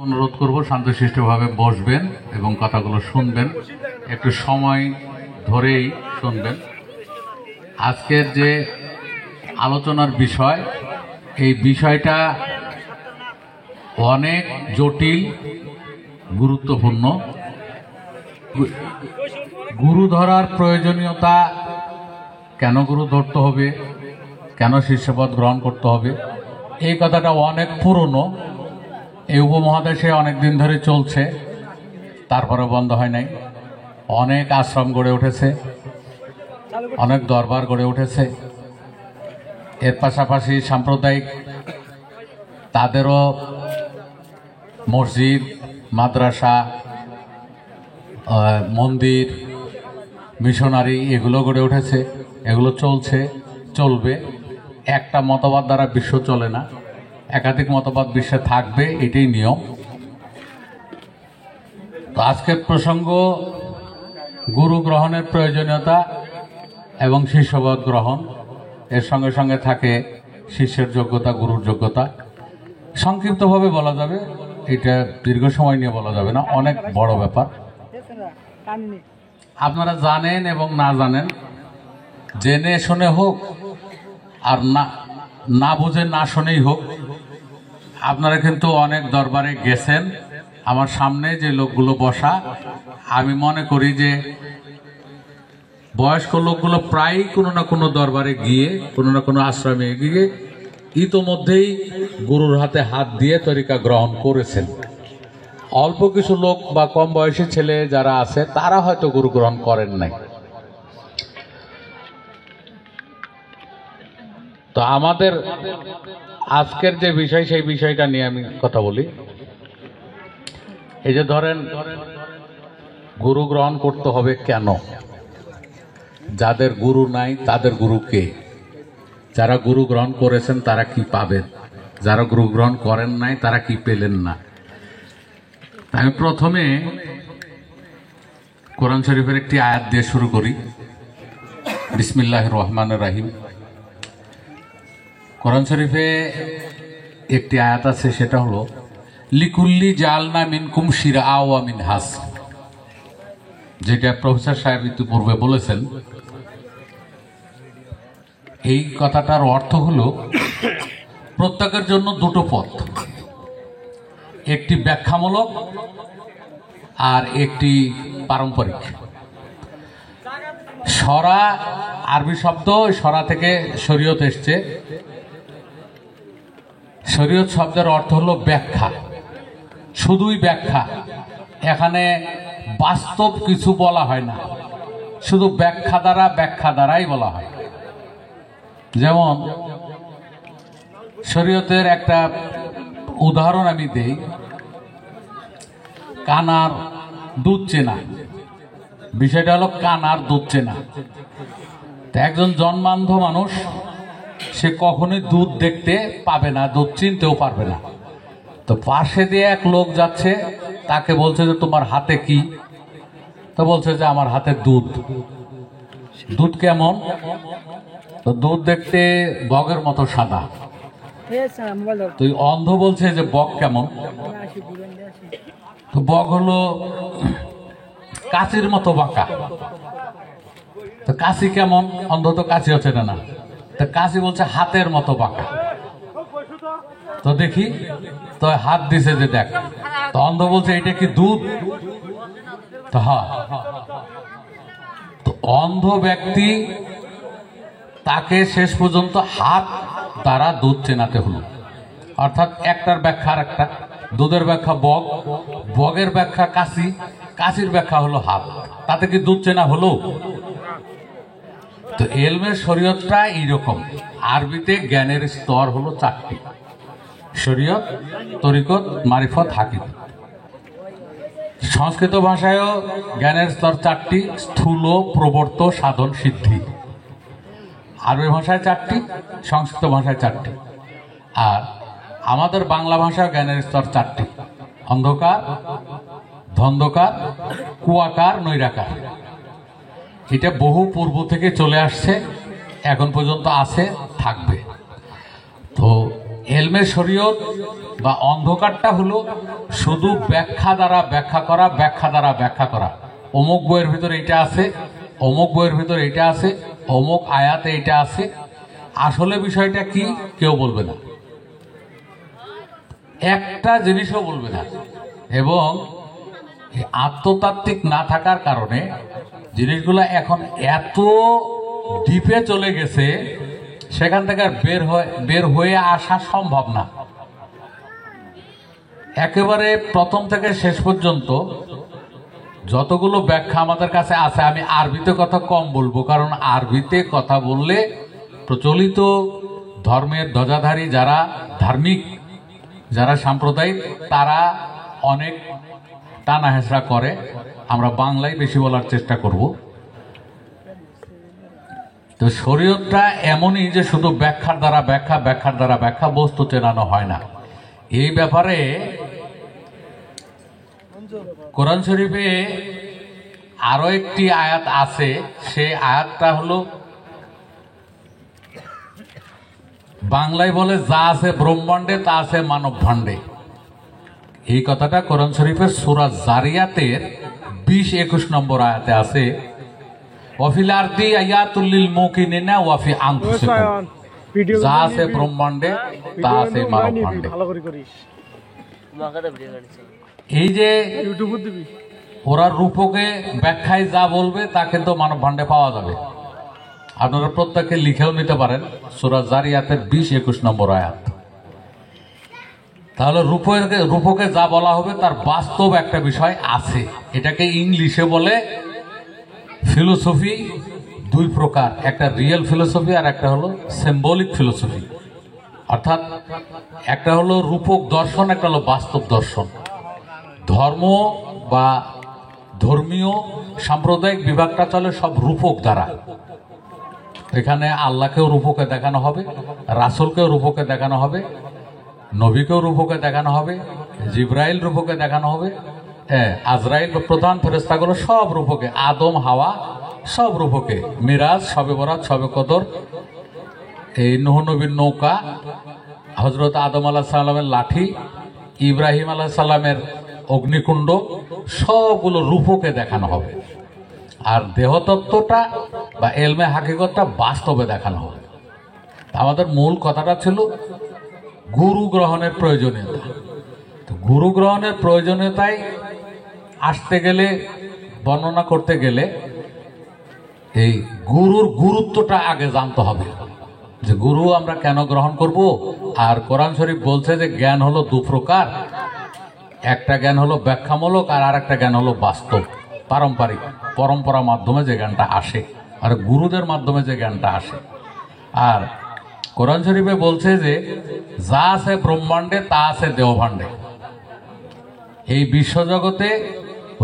অনুরোধ করব শান্তশিষ্টভাবে বসবেন এবং কথাগুলো শুনবেন, একটু সময় ধরেই শুনবেন। আজকের যে আলোচনার বিষয়, এই বিষয়টা অনেক জটিল, গুরুত্বপূর্ণ। গুরু ধরার প্রয়োজনীয়তা, কেন গুরু ধরতে হবে, কেন শিষ্যপদ গ্রহণ করতে হবে, এই কথাটা অনেক পুরনো। এই উপমহাদেশে অনেক দিন ধরে চলছে, তারপরে বন্ধ হয় নাই। অনেক আশ্রম গড়ে উঠেছে, অনেক দরবার গড়ে উঠেছে। এর পাশাপাশি সাম্প্রদায়িক তাদেরও মসজিদ, মাদ্রাসা, মন্দির, মিশনারি এগুলো গড়ে উঠেছে। এগুলো চলছে, চলবে। একটা মতবাদ দ্বারা বিশ্ব চলে না, একাধিক মতবাদ বিশ্বে থাকবে, এটাই নিয়ম। তো আজকের প্রসঙ্গ গুরু গ্রহণের প্রয়োজনীয়তা এবং শিষ্যপদ গ্রহণ। এর সঙ্গে সঙ্গে থাকে শিষ্যের যোগ্যতা, গুরুর যোগ্যতা। সংক্ষিপ্তভাবে বলা যাবে, এটা দীর্ঘ সময় নিয়ে বলা যাবে না, অনেক বড় ব্যাপার। আপনারা জানেন এবং না জানেন, জেনে শুনে হোক আর না বুঝে না শুনেই হোক, আপনারা কিন্তু অনেক দরবারে গেছেন। আমার সামনে যে লোকগুলো বসা, আমি মনে করি যে বয়স্ক লোকগুলো প্রায় কোনো না কোনো দরবারে গিয়ে, কোনো না কোনো আশ্রমে গিয়ে ইতোমধ্যেই গুরুর হাতে হাত দিয়ে তরিকা গ্রহণ করেছেন। অল্প কিছু লোক বা কম বয়সী ছেলে যারা আছে, তারা হয়তো গুরু গ্রহণ করেন নাই। তো আমাদের আজকের যে বিষয়, সেই বিষয়টা নিয়ে আমি কথা বলি। এই যে ধরেন, গুরু গ্রহণ করতে হবে কেন? যাদের গুরু নাই তাদের গুরু কে? যারা গুরু গ্রহণ করেছেন তারা কি পাবেন? যারা গুরু গ্রহণ করেন নাই তারা কি পেলেন না? আমি প্রথমে কোরআন শরীফের একটি আয়াত দিয়ে শুরু করি। বিসমিল্লাহির রহমানির রহিম। কোরআন শরীফে একটি আয়াত আছে, সেটা হলো লিকুল্লি জালনা মিনকুম শিরআ ওয়া মিনহাজ, যেটা প্রফেসর সাহেব ইতিপূর্বে বলেছেন। এই কথাটার অর্থ হলো প্রত্যেকের জন্য দুটো পথ, একটি ব্যাখ্যামূলক আর একটি পারম্পরিক। শরা আরবি শব্দ, শরা থেকে শরীয়ত এসছে। শরীয়ত শব্দের অর্থ হলো ব্যাখ্যা, শুধুই ব্যাখ্যা। এখানে বাস্তব কিছু বলা হয় না, শুধু ব্যাখ্যা দ্বারাই বলা হয়। যেমন শরীয়তের একটা উদাহরণ আমি দেই। কানার দুধ চেনা, বিষয়টা হলো কানার দুধ চেনা। একজন জন্মান্ধ মানুষ, সে কখনোই দুধ দেখতে পাবে না, দুধ চিনতেও পারবে না। তো পাশে দিয়ে এক লোক যাচ্ছে, তাকে বলছে যে তোমার হাতে কি? তো বলছে যে আমার হাতে দুধ। দুধ কেমন? তো দুধ দেখতে বগের মতো সাদা। তো অন্ধ বলছে যে বগ কেমন? তো বগ হলো কাঁচির মতো বাঁকা। তো কাঁচি কেমন? অন্ধ তো কাঁচি হচ্ছে না। তো কাঁচি বলছে হাতের মতো বাঁকা। তো দেখি, তো হাত দিছে যে দেখ। তো অন্ধ বলছে এটা কি দুধ? তো হ্যাঁ। তো অন্ধ ব্যক্তি, তাকে শেষ পর্যন্ত হাত দ্বারা দুধ চেনাতে হলো। অর্থাৎ একটার ব্যাখ্যা আর একটা। দুধের ব্যাখ্যা বগ, বগের ব্যাখ্যা কাঁচি, কাঁচির ব্যাখ্যা হলো হাত। তাতে কি দুধ চেনা হলো? তো এলমের শরীয়তটা এইরকম। আরবিতে জ্ঞানের স্তর হলো চারটি: শরীয়ত, তরিকত, মারিফত, হাকিকত। সংস্কৃত ভাষায়ও জ্ঞানের স্তর চারটি: স্থূল, প্রবর্ত, সাধন, সিদ্ধি। আরবি ভাষায় চারটি, সংস্কৃত ভাষায় চারটি। আর আমাদের বাংলা ভাষায় জ্ঞানের স্তর চারটি: অন্ধকার, ধন্ধকার, কুয়াকার, নৈরাকার। এটা বহু পূর্ব থেকে চলে আসছে, এখন পর্যন্ত আছে, থাকবে। তো এলমে শরীয়ত বা অন্ধকারটা হলো শুধু ব্যাখ্যা দ্বারা ব্যাখ্যা করা, ব্যাখ্যা দ্বারা ব্যাখ্যা করা। অমুক বইয়ের ভিতরে এটা আছে, অমুক বইয়ের ভিতরে এটা আছে, অমুক আয়াতে এটা আছে। আসলে বিষয়টা কি কেউ বলবে না, একটা জিনিসও বলবে না। এবং আত্মতাত্ত্বিক না থাকার কারণে জিনিসগুলো এখন এত ডিপে চলে গেছে, সেখান থেকে আর বের হয়ে আসা সম্ভব না। একেবারে প্রথম থেকে শেষ পর্যন্ত যতগুলো ব্যাখ্যা আমাদের কাছে আছে, আমি আরবিতে কথা কম বলবো, কারণ আরবিতে কথা বললে প্রচলিত ধর্মের ধ্বজাধারী যারা ধার্মিক, যারা সাম্প্রদায়িক, তারা অনেক টানা হেঁচড়া করে। আমরা বাংলায় বেশি বলার চেষ্টা করব। তো শরীয়তটা এমনই যে শুধু ব্যাখ্যার দ্বারা ব্যাখ্যা, ব্যাখ্যার দ্বারা ব্যাখ্যা, বস্তু চেনানো হয় না। এই ব্যাপারে কোরআন শরীফে আরো একটি আয়াত আছে। সেই আয়াতটা হলো, বাংলায় বলে যা আছে ব্রহ্মাণ্ডে তা আছে মানব ভাণ্ডে। এই কথাটা কোরআন শরীফের সূরা জারিয়াতের 20-21 নম্বর আয়াতে আছে। ওয়াফিল আরদি আয়াতুল লিল মুকিনিনা ওয়া ফি আনফুসিকুম, যা আছে ব্রহ্মাণ্ডে তা আছে মানব ভাণ্ডে। এই যে ওরা রূপকে ব্যাখ্যায় যা বলবে তা কিন্তু মানব ভাণ্ডে পাওয়া যাবে। আপনারা প্রত্যেকে লিখেও নিতে পারেন, সূরা জারিয়াতের 20-21 নম্বর আয়াত। তাহলে রূপকে যা বলা হবে তার বাস্তব একটা বিষয় আছে। এটাকে ইংলিশে বলে ফিলোসফি। দুই প্রকার, একটা রিয়েল ফিলোসফি আর একটা হলো সিম্বলিক ফিলোসফি। অর্থাৎ একটা হলো রূপক দর্শন, একটা হলো বাস্তব দর্শন। ধর্ম বা ধর্মীয় সাম্প্রদায়িক বিভাগটা চলে সব রূপক দ্বারা। এখানে আল্লাহকেও রূপকে দেখানো হবে, রাসূলকেও রূপকে দেখানো হবে, নবীকেও রূপকে দেখানো হবে, জিবরাইল রূপকে দেখানো হবে, আজরাইল প্রধান ফেরেশতাগুলো সব রূপকে, আদম হাওয়া সব রূপকে, মিরাজ, শবে বরাত, শবে কদর, এই নূহ নবীর নৌকা, হযরত আদম আলাইহিস সালামের লাঠি, ইব্রাহিম আলাইহিস সালামের অগ্নিকুণ্ড, সবগুলো রূপকে দেখানো হবে। আর দেহতত্ত্বটা বা এলমে হাকিকতটা বাস্তবে দেখানো হবে। আমাদের মূল কথাটা ছিল গুরু গ্রহণের প্রয়োজনীয়তা। তো গুরু গ্রহণের প্রয়োজনীয়তায় আসতে গেলে, বর্ণনা করতে গেলে এই গুরুর গুরুত্বটা আগে জানতে হবে, যে গুরু আমরা কেন গ্রহণ করব। আর কোরআন শরীফ বলছে যে জ্ঞান হলো দু প্রকার, একটা জ্ঞান হলো ব্যাখ্যামূলক আর আরেকটা জ্ঞান হলো বাস্তব, পারম্পরিক, পরম্পরার মাধ্যমে যে জ্ঞানটা আসে, আর গুরুদের মাধ্যমে যে জ্ঞানটা আসে। আর কোরআন শরীফে বলছে যে যা আছে ব্রহ্মাণ্ডে তা আছে দেহভাণ্ডে। এই বিশ্বজগতে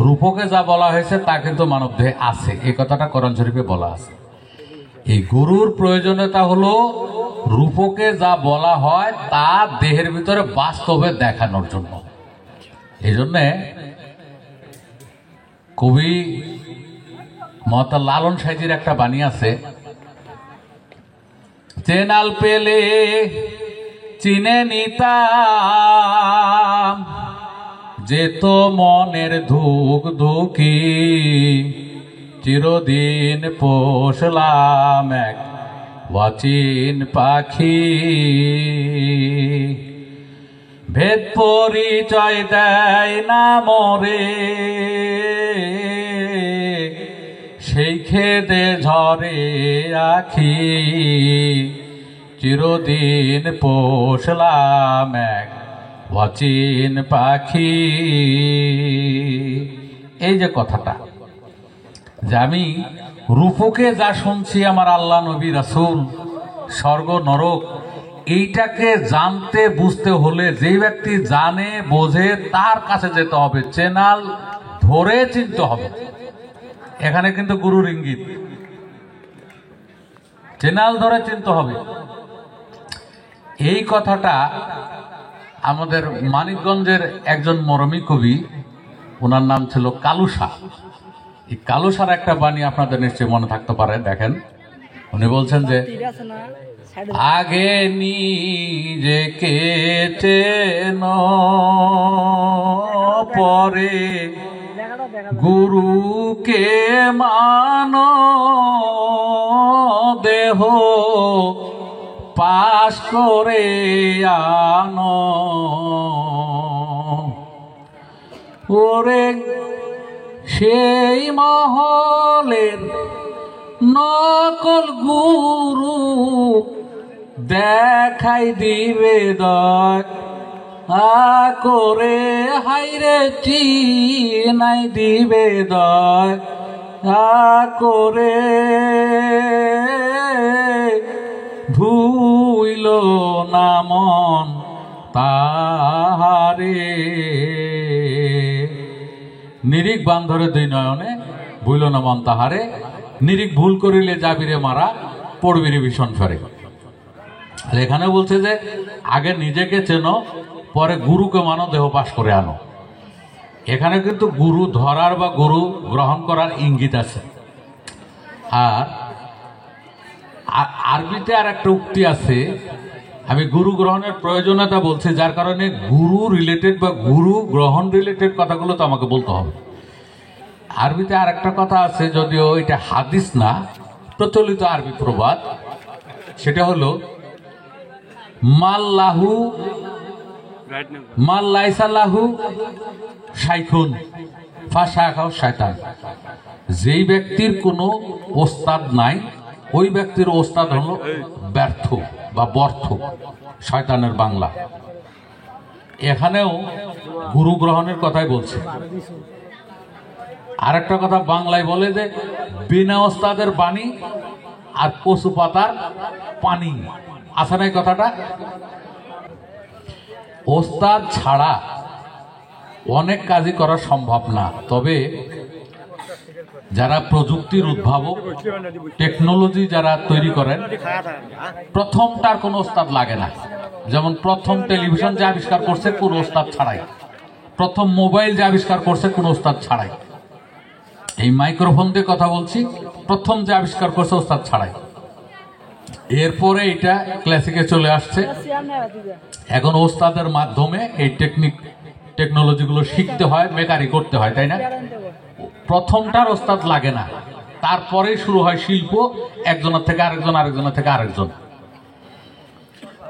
রূপকে যা বলা হয়েছে তা কিন্তু মানবদেহে আছে, এই কথাটা কোরআন শরীফে বলা আছে। এই গুরুর প্রয়োজনীয়তা হলো রূপকে যা বলা হয় তা দেহের ভিতরে বাস্তবে দেখানোর জন্য। এই জন্যে কবি মহাত্মা লালন সাইজির একটা বাণী আছে, চেনাল পেলে চিনে নিতাম, যেত মনের ধুক ধুকি, চিরদিন পোষলাম এক অচিন পাখি। ভেদ পরিচয় দেয় না মোরে, সেই খেদে ঝরে আখি, চিরদিন পোষলাম এক অচিন পাখি। এই যে কথাটা, যে আমি রূপকে যা শুনছি আমার আল্লাহ নবী রাসূল, স্বর্গ নরক, এইটাকে জানতে বুঝতে হলে যে ব্যক্তি জানে বোঝে তার কাছে যেতে হবে, চেনাল ধরে চিনতে হবে। এখানে কিন্তু গুরুর ইঙ্গিত, চেনাল ধরে চিনতে হবে। এই কথাটা আমাদের মানিকগঞ্জের একজন মরমী কবি, ওনার নাম ছিল কালুসা। এই কালুসার একটা বাণী আপনাদের নিশ্চয়ই মনে থাকতে পারে, দেখেন। উনি বলছেন যে আগে নিজেকে চেনো, পরে গুরুকে মানো, দেহ পাশ করে আনো। ওরে সেই মহলের নকল গুরু দেখাই দিবে দয়া করে, হাইরে চিনাই দিবে দয়া করে, ভুইল না মন তাহারে। নিরিখ বান্ধরে দুই নয়নে, ভুইল না মন তাহারে, নিরিখ ভুল করিলে যাবিরে মারা, পড়বিরে ভীষণ ফেরে। আর এখানে বলছে যে আগে নিজেকে চেনো, পরে গুরুকে মানো, দেহ পাশ করে আনো। এখানে কিন্তু গুরু ধরার বা গুরু গ্রহণ করার ইঙ্গিত আছে। আর আরবিতে আর একটা উক্তি আছে, আমি গুরু গ্রহণের প্রয়োজনীয়তা বলছি, যার কারণে গুরু রিলেটেড বা গুরু গ্রহণ রিলেটেড কথাগুলো তো আমাকে বলতে হবে। আরবিতে আর একটা কথা আছে, যদিও এটা হাদিস না, প্রচলিত আরবি প্রবাদ, সেটা হলো মাল্লাহু মাল্লাইসাল্লাহু শাইখুন ফাশাখাও শয়তান। যেই ব্যক্তির কোনো ওস্তাদ নাই, ওই ব্যক্তির ওস্তাদ হলো ব্যর্থ বা ব্যর্থ, শয়তানের বাংলা। এখানেও গুরু গ্রহণের কথাই বলছে। আর একটা কথা বাংলায় বলে যে বিনা ওস্তাদের বাণী আর কচু পাতার পানি, আছে না এই কথাটা? ওস্তাদ ছাড়া অনেক কাজই করা সম্ভব না। তবে যারা প্রযুক্তির উদ্ভাবক, টেকনোলজি যারা তৈরি করেন, প্রথমটার কোনো ওস্তাদ লাগে না। যেমন প্রথম টেলিভিশন যে আবিষ্কার করছে কোনো ওস্তাদ ছাড়াই, প্রথম মোবাইল যে আবিষ্কার করছে কোনো ওস্তাদ ছাড়াই, এই মাইক্রোফোন দিয়ে কথা বলছি, প্রথম যে আবিষ্কার করছে ওস্তাদ ছাড়াই। এরপরে এটা ক্লাসিকে চলে আসছে। এখন ওস্তাদের মাধ্যমে এই টেকনোলজিগুলো শিখতে হয়, মেকারি করতে হয়, তাই না? প্রথমটার ওস্তাদ লাগে না, তারপরে শুরু হয় শিল্প, একজনের থেকে আরেকজন, আরেকজনের থেকে আরেকজন।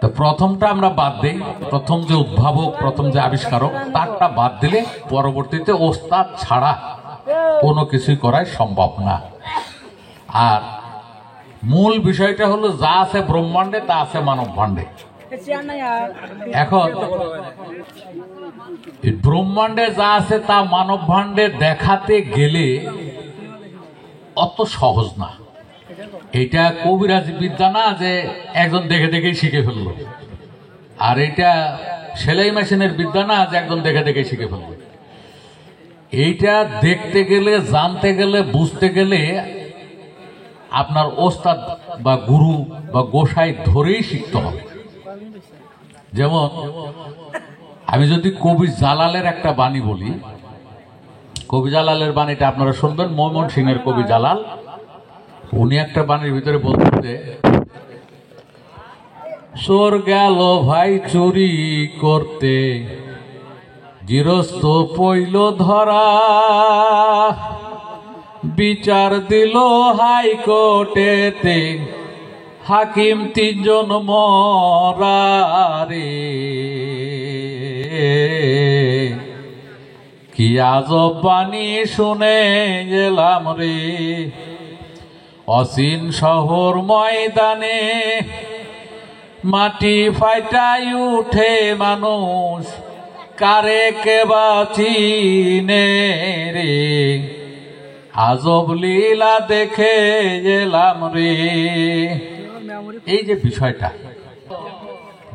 তো প্রথমটা আমরা বাদ দেই, প্রথম যে উদ্ভাবক, প্রথম যে আবিষ্কারক, তারটা বাদ দিলে পরবর্তীতে ওস্তাদ ছাড়া কোনো কিছুই করাই সম্ভব না। আর মূল বিষয়টা হলো যা আছে ব্রহ্মাণ্ডে তা আছে মানব ভাণ্ডে। এখন ব্রহ্মাণ্ডে যা আছে তা মানব ভাণ্ডে দেখাতে গেলে অত সহজ না। এটা কবিরাজি বিদ্যা না যে একজন দেখে দেখেই শিখে ফেললো, আর এটা সেলাই মেশিনের বিদ্যা না যে একজন দেখে দেখে শিখে ফেললো। এইটা দেখতে গেলে, জানতে গেলে, বুঝতে গেলে আপনার ওস্তাদ বা গুরু বা গোসাই ধরেই শিখতে হবে। যেমন আমি যদি কবি জালালের একটা বাণী বলি, কবি জালালের বাণীটা আপনারা শুনবেন। ময়মনসিংহের কবি জালাল, উনি একটা বাণীর ভিতরে বলতেন যে চোর গেল ভাই চুরি করতে, গৃহস্থ পইল ধরা, বিচার দিল হাইকোর্টেতে, হাকিম 3 জন মরা রে। কি আজব বাণী শুনে গেলাম রে, অসীন শহর ময়দানে মাটি ফাইটাই উঠে মানুষ, কারে কেবা চিনে রে। আজব লীলা দেখে গেলাম রে। এই যে বিষয়টা,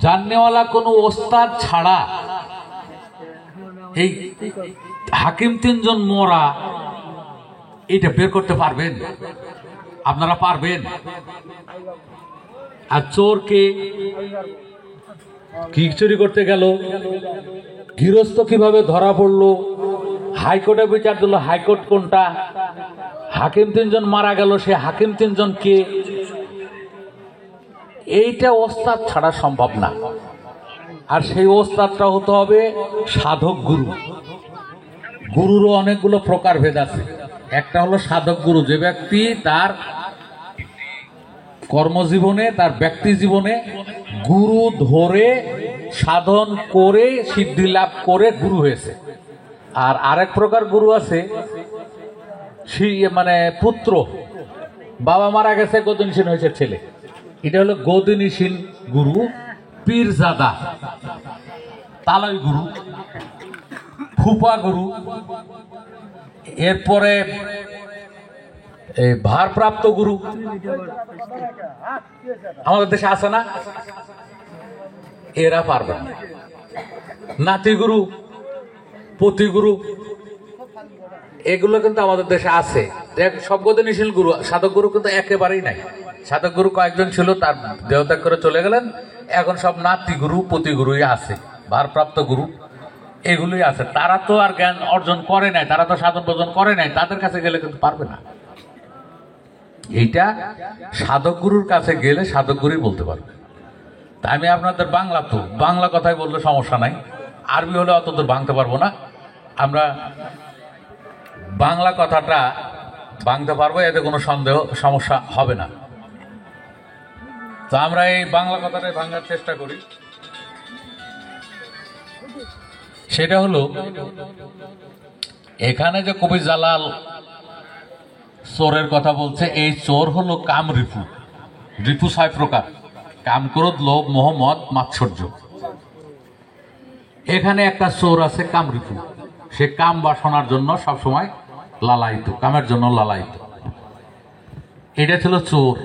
জাননেওয়ালা কোনো ওস্তাদ ছাড়া এই হাকিম 3 জন মরা, এটা বের করতে পারবেন? আপনারা পারবেন? আর চোরকে কি চুরি করতে গেল, গৃহস্থ কিভাবে ধরা পড়লো, হাইকোর্টে বিচার দিল, হাইকোর্ট কোনটা, হাকিম 3 জন মারা গেল, সে হাকিম 3 জন কে, এইটা ওস্তাদ ছাড়া সম্ভব না। আর সেই ওস্তাদটা হতে হবে সাধক গুরু। গুরুরও অনেকগুলো প্রকারভেদ আছে। একটা হলো সাধক গুরু, যে ব্যক্তি তার কর্মজীবনে, তার ব্যক্তি জীবনে গুরু ধরে সাধন করে সিদ্ধি লাভ করে গুরু হয়েছে। আর আরেক প্রকার গুরু আছে মানে পুত্র, বাবা মারা গেছে, গদিনীশীন হয়েছে ছেলে, এটা হলো গদিনীশীন গুরু। পীরজাদা, তালই গুরু, ফুপা গুরু, এরপরে ভারপ্রাপ্ত গুরু আমাদের দেশে আছে না? এরা পারবে না। নাতি গুরু, পতি গুরু, এগুলো কিন্তু আমাদের দেশে আছে। সব গদিনীশীল গুরু, সাধক গুরু কিন্তু একেবারেই নাই। সাধক গুরু কয়েকজন ছিল, তার দেহত্যাগ করে চলে গেলেন। এখন সব নাতি গুরু, পতি গুরুই আছে, ভারপ্রাপ্ত গুরু এগুলোই আছে। তারা তো আর জ্ঞান অর্জন করে নাই, তারা তো সাধন ভোজন করে নাই, তাদের কাছে গেলে কিন্তু পারবে না। এইটা সাধক গুরুর কাছে গেলে সাধক গুরুই বলতে পারবে। তা আমি আপনাদের বাংলা কথাই বললে সমস্যা নাই, আরবি হলে অত দূর ভাঙতে পারবো না। আমরা বাংলা কথাটা ভাঙতে পারবো, এতে কোনো সমস্যা হবে না। তো আমরা এই বাংলা কথাটাই ভাঙার চেষ্টা করি। সেটা হলো, এখানে যে কবি জালাল চোরের কথা বলছে, এই চোর হলো কাম রিপু। রিপু 6 প্রকার: কাম, ক্রোধ, লোভ, মোহ, মদ, মাৎসর্য। এখানে একটা চোর আছে কাম রিপু, সে কাম বাসনার জন্য সবসময় লালায়িত, কামের জন্য লালায়িত। এটা ছিল চোর।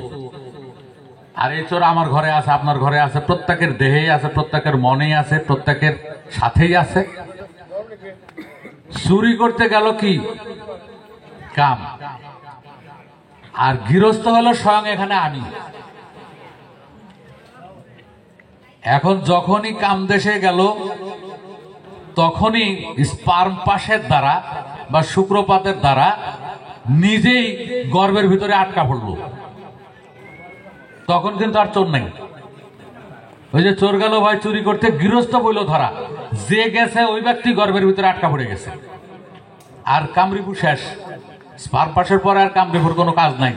আর এই চোর আমার ঘরে আছে, আপনার ঘরে আছে, প্রত্যেকের দেহেই আছে, প্রত্যেকের মনেই আছে, প্রত্যেকের সাথেই আছে। চুরি করতে গেল কি? কাম। আর গৃহস্থ হলো স্বয়ং এখানে আমি। এখন যখনই কাম দেশে গেল, তখনই স্পার্ম পাসের দ্বারা বা শুক্রপাতের দ্বারা নিজেই গর্ভের ভিতরে আটকা পড়ল। তখন কিন্তু আর চোর নেই। ওই যে চোর গেল ভাই চুরি করতে, গৃহস্থ বইল ধরা, যে গেছে ওই ব্যক্তি গর্ভের ভিতরে আটকা পড়ে গেছে। আর কামরিপু শেষ। স্পার্ম পাসের পরে আর কামরিপুর কোনো কাজ নাই,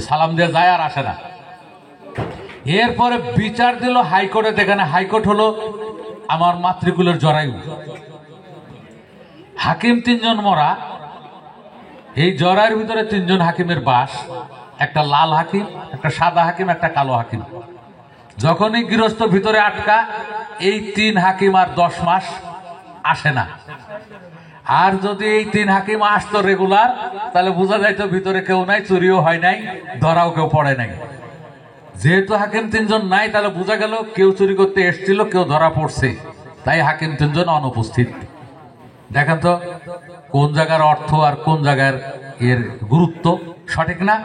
সালাম দিয়ে যায় আর আসে না। এরপরে বিচার দিল হাইকোর্টে। যেখানে হাইকোর্ট হলো আমার মাতৃকুলের জরায়ু। হাকিম 3 জন মরা। এই জরায়ুর ভিতরে 3 জন হাকিমের বাস, একটা লাল হাকিম, একটা সাদা হাকিম, একটা কালো হাকিম। যখনই গৃহস্থ ভিতরে আটকা, এই 3 হাকিম আর 10 মাস আসে না। আর যদি এই 3 হাকিম আসতো রেগুলার, তাহলে বোঝা যাইতো ভিতরে কেউ নাই, চুরিও হয় নাই, ধরাও কেউ পড়ে নাই। যেহেতু হাকিম 3 জন নাই, তাহলে বোঝা গেল কেউ চুরি করতে এসেছিল, কেউ ধরা পড়ছে, তাই হাকিম 3 জন অনুপস্থিত। দেখেন তো কোন জায়গার অর্থ আর কোন জায়গার এর গুরুত্ব সঠিক না?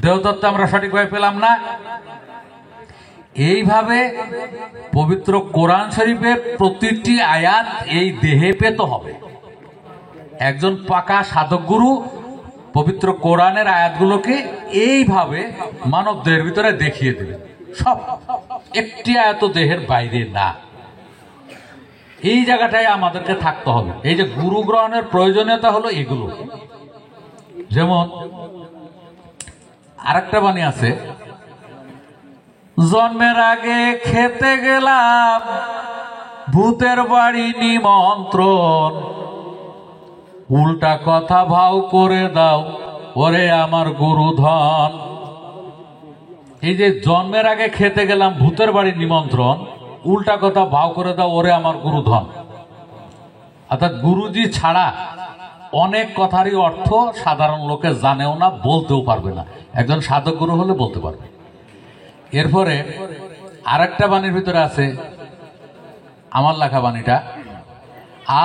দেহতত্ত্ব আমরা সঠিকভাবে পেলাম না। এইভাবে পবিত্র কোরআন শরীফের প্রতিটি আয়াত এই দেহে পেতে হবে। একজন পাকা সাধক গুরু পবিত্র কোরআনের আয়াতগুলোকে এইভাবে মানব দেহের ভিতরে দেখিয়ে দেবে। সব একটি আয়াত দেহের বাইরে না। এই জায়গাটায় আমাদেরকে থাকতে হবে। এই যে গুরু গ্রহণের প্রয়োজনীয়তা হলো এগুলো। যেমন আরেকটা বাণী আছে, জন্মের আগে খেতে গেলাম ভূতের বাড়ি নিমন্ত্রণ, উল্টা কথা ভাও করে দাও ওরে আমার গুরুধন। এই যে জন্মের আগে খেতে গেলাম ভূতের বাড়ি নিমন্ত্রণ, উল্টা কথা ভাও করে দাও ওরে আমার গুরুধন। অর্থাৎ গুরুজি ছাড়া অনেক কথারই অর্থ সাধারণ লোকে জানেও না, বলতেও পারবে না। একজন সাধক গুরু হলে বলতে পারবে। এরপরে আরেকটা বাণীর ভিতরে আছে, আমার লেখা বাণীটা,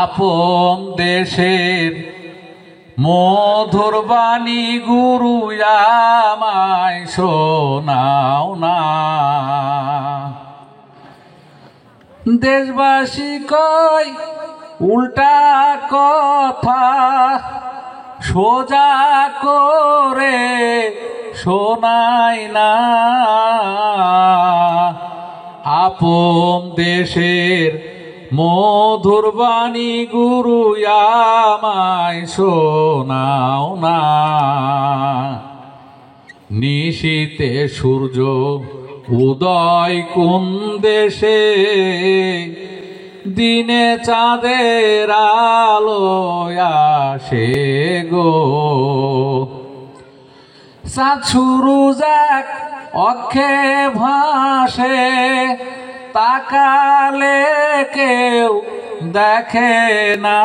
আপন দেশের মধুর বাণী গুরু আমায় শোনাও না, দেশবাসী কয় উল্টা কথা, সোজা করে শোনায় না, আপন দেশের মধুর বাণী গুরু আমায় শোনাও না। নিশীতে সূর্য উদয় কোন দেশে, দিনে চাঁদের আলো আসে গো। চাঁদ সুরুজ এক অক্ষে ভাসে, তাকালে কেউ দেখে না,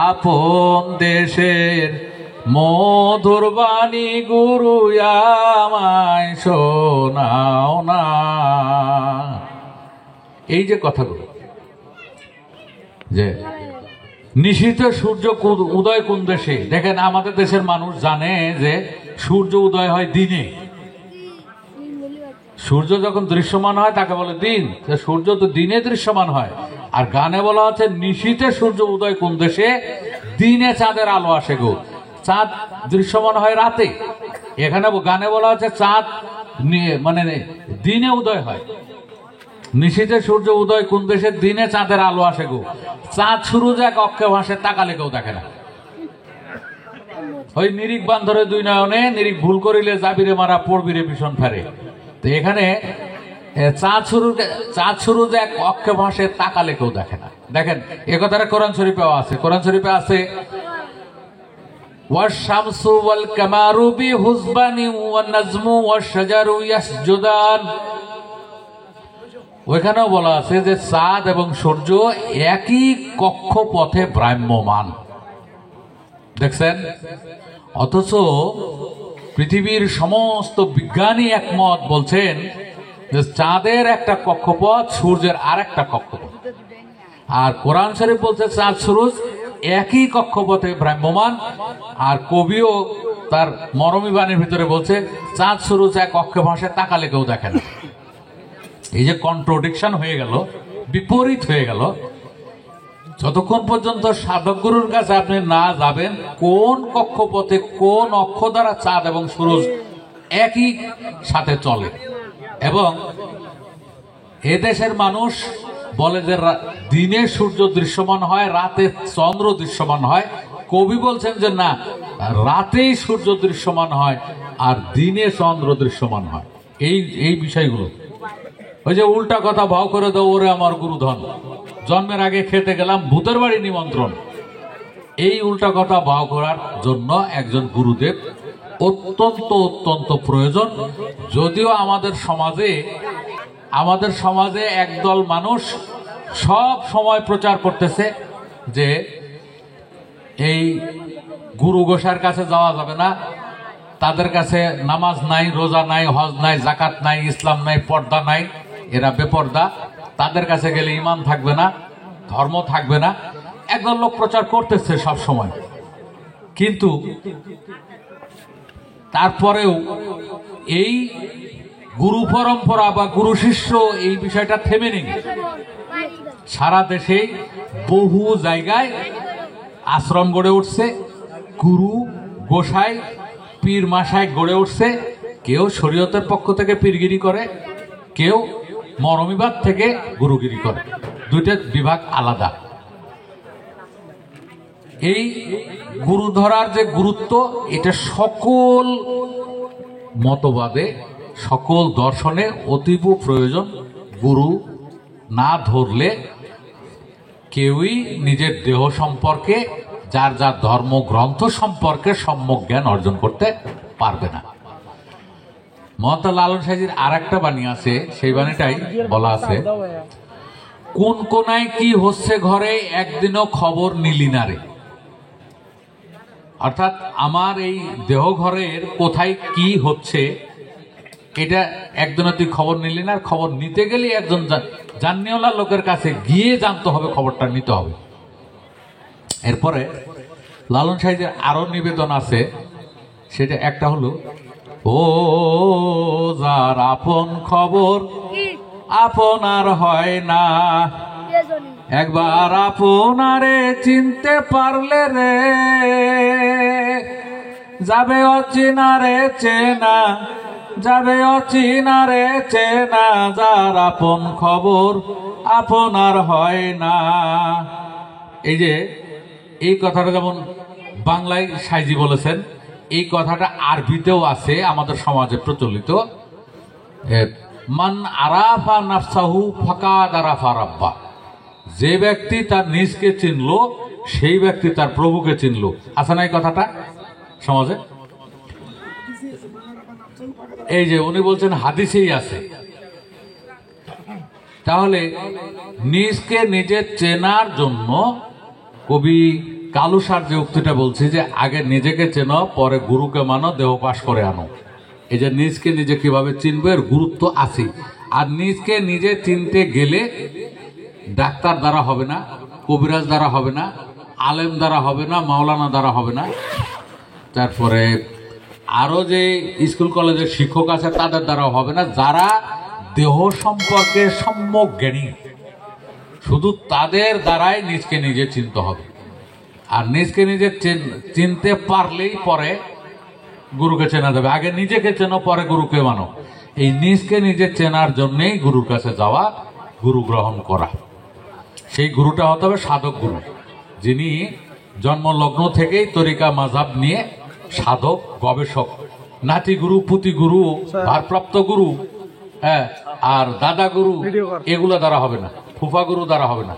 আপন দেশের মধুর বাণী গুরু আমায় শোনাও না। এই যে কথাগুলো, যে নিশীথে সূর্য উদয় কোন দেশে, দেখেন আমাদের দেশের মানুষ জানে যে সূর্য উদয় হয় দিনে। সূর্য যখন দৃশ্যমান হয় তাকে বলে দিন, সূর্য তো দিনে দৃশ্যমান হয়। আর গানে বলা হচ্ছে নিশীথে সূর্য উদয় কোন দেশে, দিনে চাঁদের আলো আসে গো। চাঁদ দৃশ্যমান হয় রাতে, এখানে গানে বলা হচ্ছে চাঁদ মানে দিনে উদয় হয়। নিশীথে সূর্য উদয় কোন দেশে, দিনে চাঁদের আলো আসে গো। চাঁদ শুরু এক অক্ষে ভাসে, তাকালে কেউ দেখে না। ওই নিরিখ বান্ধরে দুই নয়নে, নিরিখ ভুল করিলে যাবিরে মারা পড়বিরে ভীষণ ফেরে। তো এখানে চাঁদ শুরু এক অক্ষে ভাসে, তাকালে কেউ দেখে না। দেখেন এ কথাটা কোরআন শরীফেও আছে। কোরআন শরীফে আছে ওয়াশ-শামসু ওয়াল কামারু বিহুসবানি ওয়ান নাজমু ওয়াশ-শাজারু ইয়াসজুদান। ওইখানেও বলা আছে যে চাঁদ এবং সূর্য একই কক্ষপথে ভ্রাম্যমান। দেখছেন, অথচ পৃথিবীর সমস্ত বিজ্ঞানী একমত বলছেন যে চাঁদের একটা কক্ষপথ, সূর্যের আর একটা কক্ষপথ। আর কোরআন শরীফ বলছে চাঁদ সূরজ একই কক্ষপথে ভ্রাম্যমান। আর কবিও তার মরমী বাণীর ভিতরে বলছে চাঁদ সূরজ এক অক্ষে ভাসে, তাকালে কেউ দেখে না। এই যে কন্ট্রোডিকশন হয়ে গেল, বিপরীত হয়ে গেল, যতক্ষণ পর্যন্ত সাধক গুরুর কাছে আপনি না যাবেন কোন কক্ষপথে কোন অক্ষ দ্বারা চাঁদ এবং সূরজ একই সাথে চলে। এবং এদেশের মানুষ বলে যে দিনে সূর্য দৃশ্যমান হয়, রাতে চন্দ্র দৃশ্যমান হয়। কবি বলছেন যে না, রাতেই সূর্য দৃশ্যমান হয় আর দিনে চন্দ্র দৃশ্যমান হয়। এই বিষয়গুলো, ওই যে উল্টা কথা ভাও করে দাও ওরে আমার গুরুধন, জন্মের আগে খেতে গেলাম ভূতের বাড়ি নিমন্ত্রণ। এই উল্টা কথা ভাও করার জন্য একজন গুরুদেব অত্যন্ত অত্যন্ত প্রয়োজন। যদিও আমাদের সমাজে একদল মানুষ সব সময় প্রচার করতেছে যে এই গুরু গোসার কাছে যাওয়া যাবে না, তাদের কাছে নামাজ নাই, রোজা নাই, হজ নাই, জাকাত নাই, ইসলাম নাই, পর্দা নাই, এরা বেপর্দা, তাদের কাছে গেলে ঈমান থাকবে না, ধর্ম থাকবে না। একদল লোক প্রচার করতেছে সব সময়। কিন্তু তারপরেও এই গুরু পরম্পরা বা গুরু শিষ্য এই বিষয়টা থেমে নেই। সারা দেশে বহু জায়গায় আশ্রম গড়ে উঠছে, গুরু গোসাই পীর মাসায় গড়ে উঠছে। কেউ শরীয়তের পক্ষ থেকে পীরগিরি করে, কেউ মরমিবাদ থেকে গুরুগিরি করে। দুইটা বিভাগ আলাদা। এই গুরু ধরার যে গুরুত্ব, এটা সকল মতবাদে, সকল দর্শনে অতীব প্রয়োজন। গুরু না ধরলে কেউই নিজের দেহ সম্পর্কে, যার যার ধর্মগ্রন্থ সম্পর্কে সম্যক জ্ঞান অর্জন করতে পারবে না। মহাত্মা লালন সাহেজির আর একটা বাণী আছে, সেই বাণীটাই বলা আছে, কোন কোনায় কি হচ্ছে ঘরে একদিনও খবর নিলি না রে। অর্থাৎ আমার এই দেহ ঘরের কোথায় কি হচ্ছে এটা একদিনও তুই খবর নিলি না। খবর নিতে গেলে একজন জানিওয়ালা লোকের কাছে গিয়ে জানতে হবে, খবরটা নিতে হবে। এরপরে লালন সাহেবের আরো নিবেদন আছে, সেটা একটা হলো, ও যার আপন খবর আপনার হয় না, একবার আপনারে চিনতে পারলে রে, যাবে অচেনা রে চেনা, যাবে অচেনা রে চেনা, যার আপন খবর আপনার হয় না। এই যে এই কথাটা যেমন বাংলায় সাইজি বলেছেন, এই কথাটা আরবিতেও আছে আমাদের সমাজে প্রচলিত। মান আরাফা নাফসাহু ফাকাদ আরাফা রাব্বা, যে ব্যক্তি তার নিজকে চিনল সেই ব্যক্তি তার প্রভুকে চিনল। আছে না এই কথাটা সমাজে? এই যে উনি বলছেন হাদিসেই আছে। তাহলে নিজকে নিজে চেনার জন্য কবি কালুসার যে উক্তিটা বলছে যে আগে নিজেকে চেনো পরে গুরুকে মানো, দেহ পাশ করে আনো। এই যে নিজকে নিজে কিভাবে চিনবে এর গুরুত্ব আছে। আর নিজকে নিজে চিনতে গেলে ডাক্তার দ্বারা হবে না, কবিরাজ দ্বারা হবে না, আলেম দ্বারা হবে না, মাওলানা দ্বারা হবে না, তারপরে আরো যে স্কুল কলেজের শিক্ষক আছে তাদের দ্বারাও হবে না। যারা দেহ সম্পর্কে সম্যক জ্ঞানী শুধু তাদের দ্বারাই নিজকে নিজে চিনতে হবে। আর নিজকে নিজে চিনতে পারলেই পরে গুরুকে চেনা যাবে। আগে নিজেকে চেনো পরে গুরুকে মানো। এই নিজকে নিজে চেনার জন্যেই গুরুর কাছে যাওয়া, গুরু গ্রহণ করা। সেই গুরুটা হতে হবে সাধক গুরু, যিনি জন্মলগ্ন থেকেই তরিকা মাযহাব নিয়ে সাধক, গবেষক। নাতি গুরু, পুতি গুরু, ভারপ্রাপ্ত গুরু, হ্যাঁ, আর দাদা গুরু, এগুলো দ্বারা হবে না, ফুফা গুরু দ্বারা হবে না।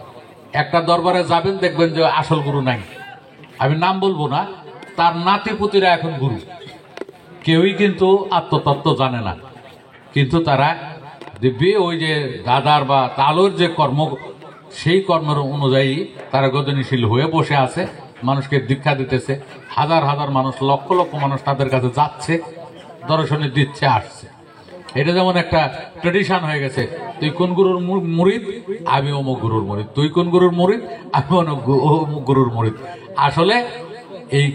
একটা দরবারে যাবেন দেখবেন যে আসল গুরু নাই, আমি নাম বলবো না, তার নাতি পুতিরা এখন গুরু। কেউই কিন্তু আত্মতত্ত্ব জানে না, কিন্তু তারা দিব্যি ওই যে দাদার বা তালোর যে কর্ম, সেই কর্মের অনুযায়ী তারা গজনীশীল হয়ে বসে আছে, মানুষকে দীক্ষা দিতেছে। হাজার হাজার মানুষ, লক্ষ লক্ষ মানুষ তাদের কাছে যাচ্ছে, দর্শনে দিচ্ছে, আসছে। এটা যেমন একটা ট্রেডিশন হয়ে গেছে, তুই কোন গুরুর মুরিদ, আমি অমুক গুরুর মুরিদ, তুই কোন গুরুর মুরিদ, আমি অমুক গুরুর মুরিদ। আসলে এই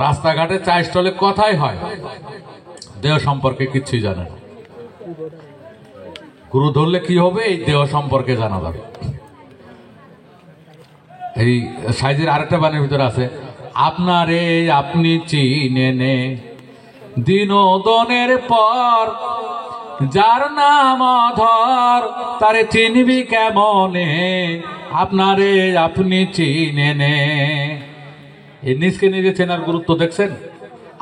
রাস্তাঘাটে চা স্টলে কথাই হয়, দেহ সম্পর্কে কিচ্ছুই জানে না। গুরু ধরলে কি হবে, এই দেহ সম্পর্কে জানা যাবে। এই সাইজের আরেকটা বাণীর ভিতরে আছে, আপনারে আপনি চিনে নে দিনোদনের পর, যার নাম অধর তারে চিনবি কেমনে, আপনারে আপনি চিনে নে। এই নিজকে নিজে চেনার গুরুত্ব দেখছেন?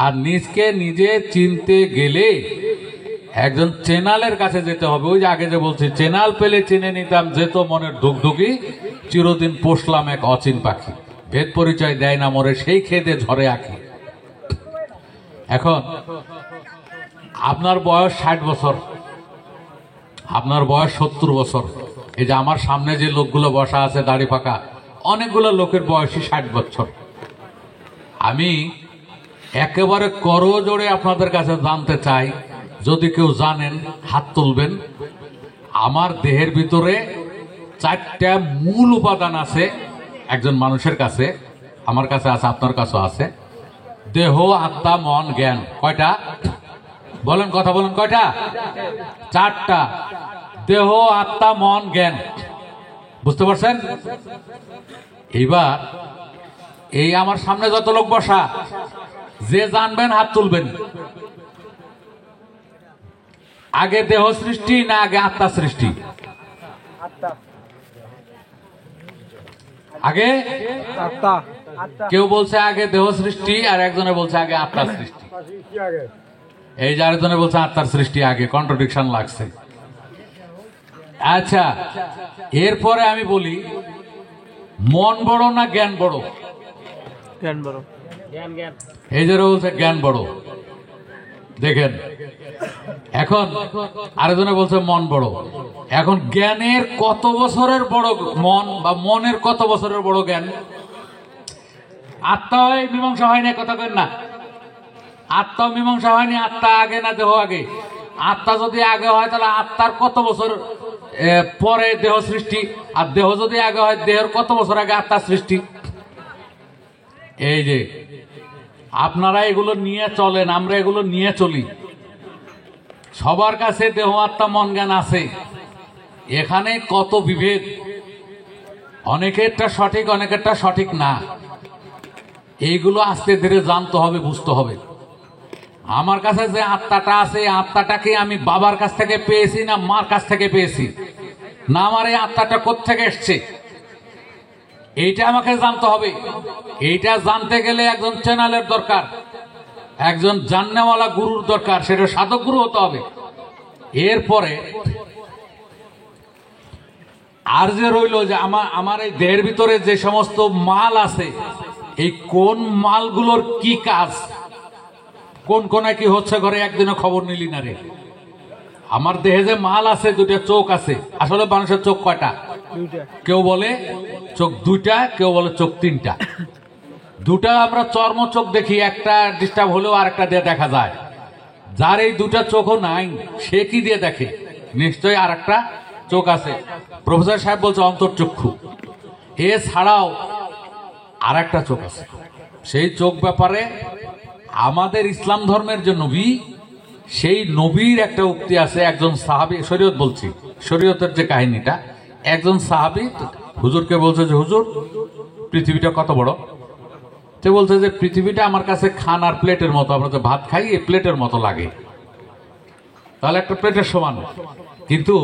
আর নিজকে নিজে চিনতে গেলে একজন চেনালের কাছে যেতে হবে। ওই যে আগে যে বলছি, চেনাল পেলে চিনে নিতাম যেত মনের ধুকধুকি, চিরদিন পোষলাম এক অচিন পাখি, ভেদ পরিচয় দেয় না মরে, সেই খেতে ঝরে আঁকি। এখন আপনার বয়স 60 বছর, আপনার বয়স 70 বছর। এই যে আমার সামনে যে লোকগুলো বসা আছে দাড়ি পাকা, অনেকগুলো লোকের বয়সই 60 বছর। আমি একেবারে করজোড়ে আপনাদের কাছে জানতে চাই, যদি কেউ জানেন হাত তুলবেন। আমার দেহের ভিতরে 4টা মূল উপাদান আছে একজন মানুষের কাছে, আমার কাছে আছে, আপনার কাছেও আছে। দেহ, আত্মা, মন, জ্ঞান। কয়টা বলেন, কথা বলেন, কয়টা? 4টা। দেহ, আত্মা, মন, জ্ঞান। বুঝতে পারছেন? এইবার এই আমার সামনে যত লোক বসা, যে জানবেন হাত তুলবেন। আগে দেহ সৃষ্টি না আগে আত্মা সৃষ্টি? আগে আত্মা। কেউ বলছে আগে দেহ সৃষ্টি, আর একজনে বলছে আগে আত্মার সৃষ্টি। এই যে আরেকজনে বলছে আত্মার সৃষ্টি আগে, কন্ট্রাডিকশন লাগছে। আচ্ছা, এরপরে আমি বলি, মন বড় না জ্ঞান বড়? জ্ঞান বড়। জ্ঞান জ্ঞান। এই যে বলছে জ্ঞান বড়। দেখেন, এখন আরেকজনে বলছে মন বড়। এখন জ্ঞানের কত বছরের বড় মন, বা মনের কত বছরের বড় জ্ঞান? আত্মা হয় মীমাংসা হয় না, কথা কেন না? আত্মা মীমাংসা হয়নি, আত্মা আগে না দেহ আগে? আত্মা যদি আগে হয় তাহলে আত্মার কত বছর পরে দেহ সৃষ্টি, আর দেহ যদি আগে হয় দেহের কত বছর আগে আত্মার সৃষ্টি? এই যে আপনারা এগুলো নিয়ে চলেন, আমরা এগুলো নিয়ে চলি। সবার কাছে দেহ, আত্মা, মন, জ্ঞান আছে। এখানে কত বিভেদ, অনেকেরটা সঠিক, অনেকেরটা সঠিক না। এইগুলো আস্তে ধীরে জানতে হবে, বুঝতে হবে। আমার কাছে যে আত্মাটা আছে, এই আত্মাটাকে আমি বাবার কাছ থেকে পেয়েছি না মার কাছ থেকে পেয়েছি, না আমার এই আত্মাটা কোত্থেকে এসছে, এইটা আমাকে জানতে হবে। এইটা জানতে গেলে একজন চ্যানেলের দরকার, একজন জাননেওয়ালা গুরুর দরকার, সেটা সাধক গুরু হতে হবে। এরপরে আর যে রইল যে আমার এই দেহের ভিতরে যে সমস্ত মাল আছে, এই কোন মালগুলোর কি কাজ, কোন কোনায় কি হচ্ছে ঘরে একদিনও খবর নিলি না রে। আমার দেহে যে মাল আছে, দুটা চোখ আছে, আসলে মানুষের চোখ কয়টা? কেউ বলে চোখ দুইটা, কেউ বলে চোখ তিনটা। দুটা আমরা চর্ম চোখ দেখি, একটা ডিস্টার্ব হলেও আরেকটা দিয়ে দেখা যায়। যার এই দুটা চোখও নাই, সে কি দিয়ে দেখে? নিশ্চয়ই আর একটা চোখ আছে। প্রফেসর সাহেব বলছে অন্তর্চক্ষু। এছাড়াও আর একটা চোখ আছে। সেই চোখ ব্যাপারে আমাদের ইসলাম ধর্মের যে নবী, সেই নবীর একটা উক্তি আছে। একজন সাহাবী, শরীয়ত বলছি, শরীয়তের যে কাহিনীটা, একজন সাহাবী হুজুরকে বলছে যে হুজুর, পৃথিবীটা কত বড়? সে বলছে যে পৃথিবীটা আমার কাছে খানার প্লেটের মতো, আমরা যে ভাত খাই এই প্লেটের মতো লাগে, তাহলে একটা প্লেটের সমান। কিন্তু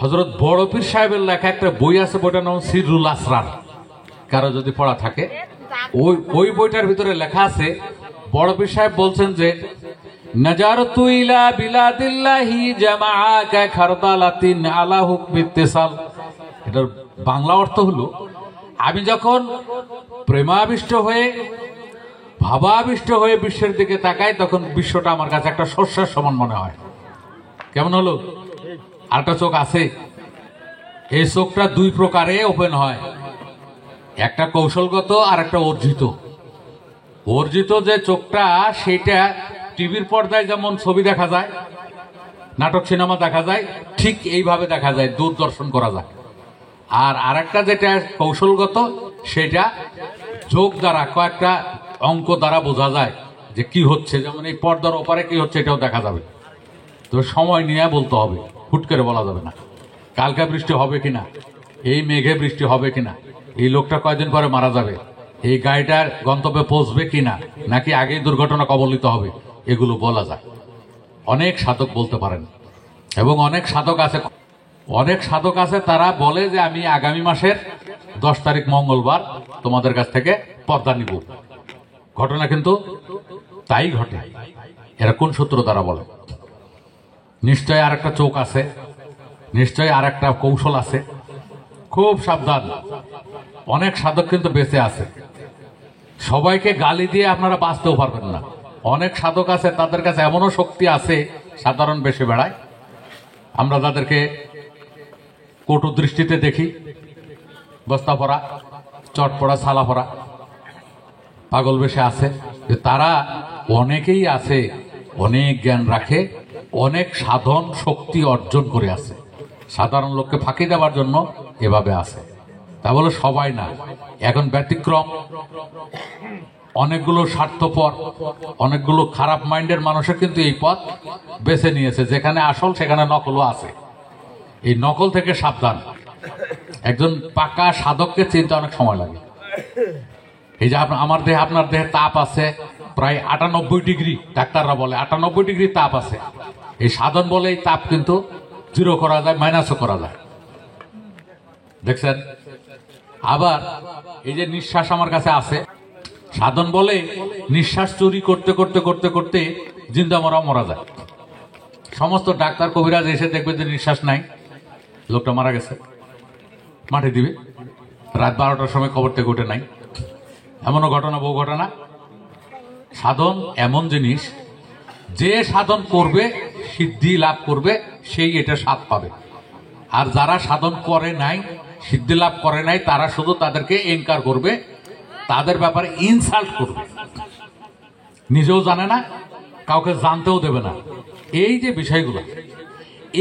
হযরত বড় পীর সাহেবের লেখা একটা বই আছে, বইটার নাম সিররুল আসরার, কারো যদি পড়া থাকে, ওই বইটার ভিতরে লেখা আছে, বড় পীর সাহেব বলছেন যে নাজারতু ইলা বিলাদিল্লাহি জামাআকা খারদালাতিন আলা হুকমি ইত্তিসাল। এটার বাংলা অর্থ হলো, আমি যখন প্রেমাবিষ্ট হয়ে ভাবাবিষ্ট হয়ে বিশ্বের দিকে তাকাই, তখন বিশ্বটা আমার কাছে একটা শস্যের সমান মনে হয়। কেমন হলো? আরেকটা চোখ আছে, এই চোখটা দুই প্রকারে ওপেন হয়, একটা কৌশলগত আর একটা অর্জিত। অর্জিত যে চোখটা, সেটা টিভির পর্দায় যেমন ছবি দেখা যায়, নাটক সিনেমা দেখা যায়, ঠিক এইভাবে দেখা যায়, দূরদর্শন করা যায়। আর আরেকটা যেটা কৌশলগত, সেটা চোখ দ্বারা, কয়েকটা অঙ্ক দ্বারা বোঝা যায় যে কি হচ্ছে। যেমন এই পর্দার ওপারে কি হচ্ছে, এটাও দেখা যাবে। তো সময় নিয়ে বলতে হবে, হুট করে বলা যাবে না। কালকে বৃষ্টি হবে কিনা, এই মেঘে বৃষ্টি হবে কিনা, এই লোকটা কয়দিন পরে মারা যাবে, এই গাড়িটার গন্তব্যে পৌঁছবে কিনা, নাকি আগেই দুর্ঘটনা কবলিত হবে, এগুলো বলা যায়। অনেক সাধক বলতে পারেন, এবং অনেক সাধক আছে তারা বলে যে আমি আগামী মাসের 10 তারিখ মঙ্গলবার তোমাদের কাছ থেকে পর্দা নিব। ঘটনা কিন্তু তাই ঘটে। এরা কোন সূত্র দ্বারা বলে? নিশ্চয় আর একটা চোখ আছে, নিশ্চয় আর একটা কৌশল আছে। খুব সাবধান। অনেক সাধক কিন্তু বেঁচে আছে। সবাইকে গালি দিয়ে আপনারা বাঁচতেও পারবেন না। অনেক সাধক আছে, তাদের কাছে এমনও শক্তি আছে, সাধারণ বেশে বেড়ায়। আমরা যাদেরকে কটু দৃষ্টিতে দেখি, বস্তা পরা, চট পড়া, ছালা পরা, পাগল বেশে আছে, তারা অনেকেই আছে, অনেক জ্ঞান রাখে, অনেক সাধন শক্তি অর্জন করে আছে। সাধারণ লোককে ফাঁকি দেওয়ার জন্য এভাবে আছে। তা বলে সবাই না, এখন ব্যতিক্রম। অনেকগুলো স্বার্থপর, অনেকগুলো খারাপ মাইন্ডের মানুষের কিন্তু এই পথ বেছে নিয়েছে। যেখানে আসল সেখানে নকলও আছে। এই নকল থেকে সাবধান। একজন পাকা সাধককে চিনতে অনেক সময় লাগে। এই যে আমার দেহে, আপনার দেহে তাপ আছে প্রায় 98 ডিগ্রি, ডাক্তাররা বলে 98 ডিগ্রি তাপ আছে। এই সাধন বলে এই তাপ কিন্তু জিরো করা যায়, মাইনাসও করা যায়। দেখছেন? আবার এই যে নিঃশ্বাস আমার কাছে আছে, সাধন বলে নিঃশ্বাস চুরি করতে করতে করতে করতে জিন্দা মরা যায়। সমস্ত ডাক্তার কবিরাজ এসে দেখবে যে নিঃশ্বাস নাই, লোকটা মারা গেছে, মাটি দিবে। রাত 12টার সময় কবর থেকে উঠে নাই। এমনও ঘটনা, বহু ঘটনা। সাধন এমন জিনিস, যে সাধন করবে, সিদ্ধি লাভ করবে, সেই এটা স্বাদ পাবে। আর যারা সাধন করে নাই, সিদ্ধি লাভ করে নাই, তারা শুধু তাদেরকে এনকার করবে, তাদের ব্যাপারে ইনসাল্ট করবে। নিজেও জানে না, কাউকে জানতেও দেবে না। এই যে বিষয়গুলো,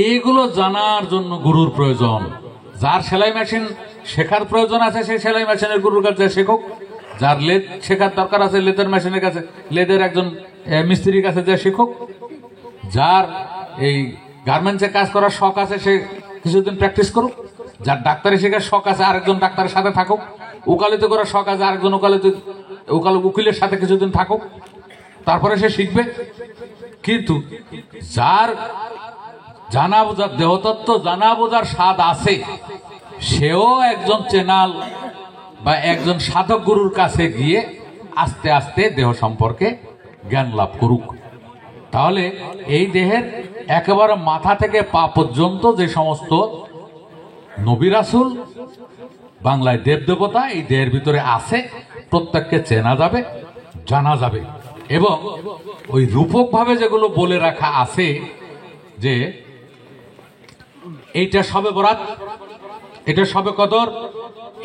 এইগুলো জানার জন্য গুরুর প্রয়োজন। যার সেলাই মেশিন শেখার প্রয়োজন আছে, সেই সেলাই মেশিনের গুরুর কাছে শেখুক। যার লেদ শেখার দরকার আছে, লেদের মেশিনের কাছে, লেদের একজন মিস্ত্রির কাছে যে শিখুক। যার এই গার্মেন্টসে কাজ করার শখ আছে, সে কিছুদিন প্র্যাকটিস করুক। যার ডাক্তারি শেখার শখ আছে, আরেকজন ডাক্তারের সাথে থাকুক। উকালতি করার শখ আছে, আরেকজন উকিলের সাথে কিছুদিন থাকুক। তারপরে সে শিখবে। কিন্তু যার জানা বোঝার দেহতত্ত্ব জানা বোঝার স্বাদ আছে, সেও একজন চেনাল বা একজন সাধক গুরুর কাছে গিয়ে আস্তে আস্তে দেহ সম্পর্কে জ্ঞান লাভ করুক। তাহলে এই দেহের একেবারে মাথা থেকে পা পর্যন্ত যে সমস্ত নবী রাসূল, বাংলায় দেবদেবতা এই দেহের ভিতরে আছে, প্রত্যেককে চেনা যাবে, জানা যাবে। এবং ওই রূপকভাবে যেগুলো বলে রাখা আছে যে এইটা সবে বরাত, এটা সবে কদর,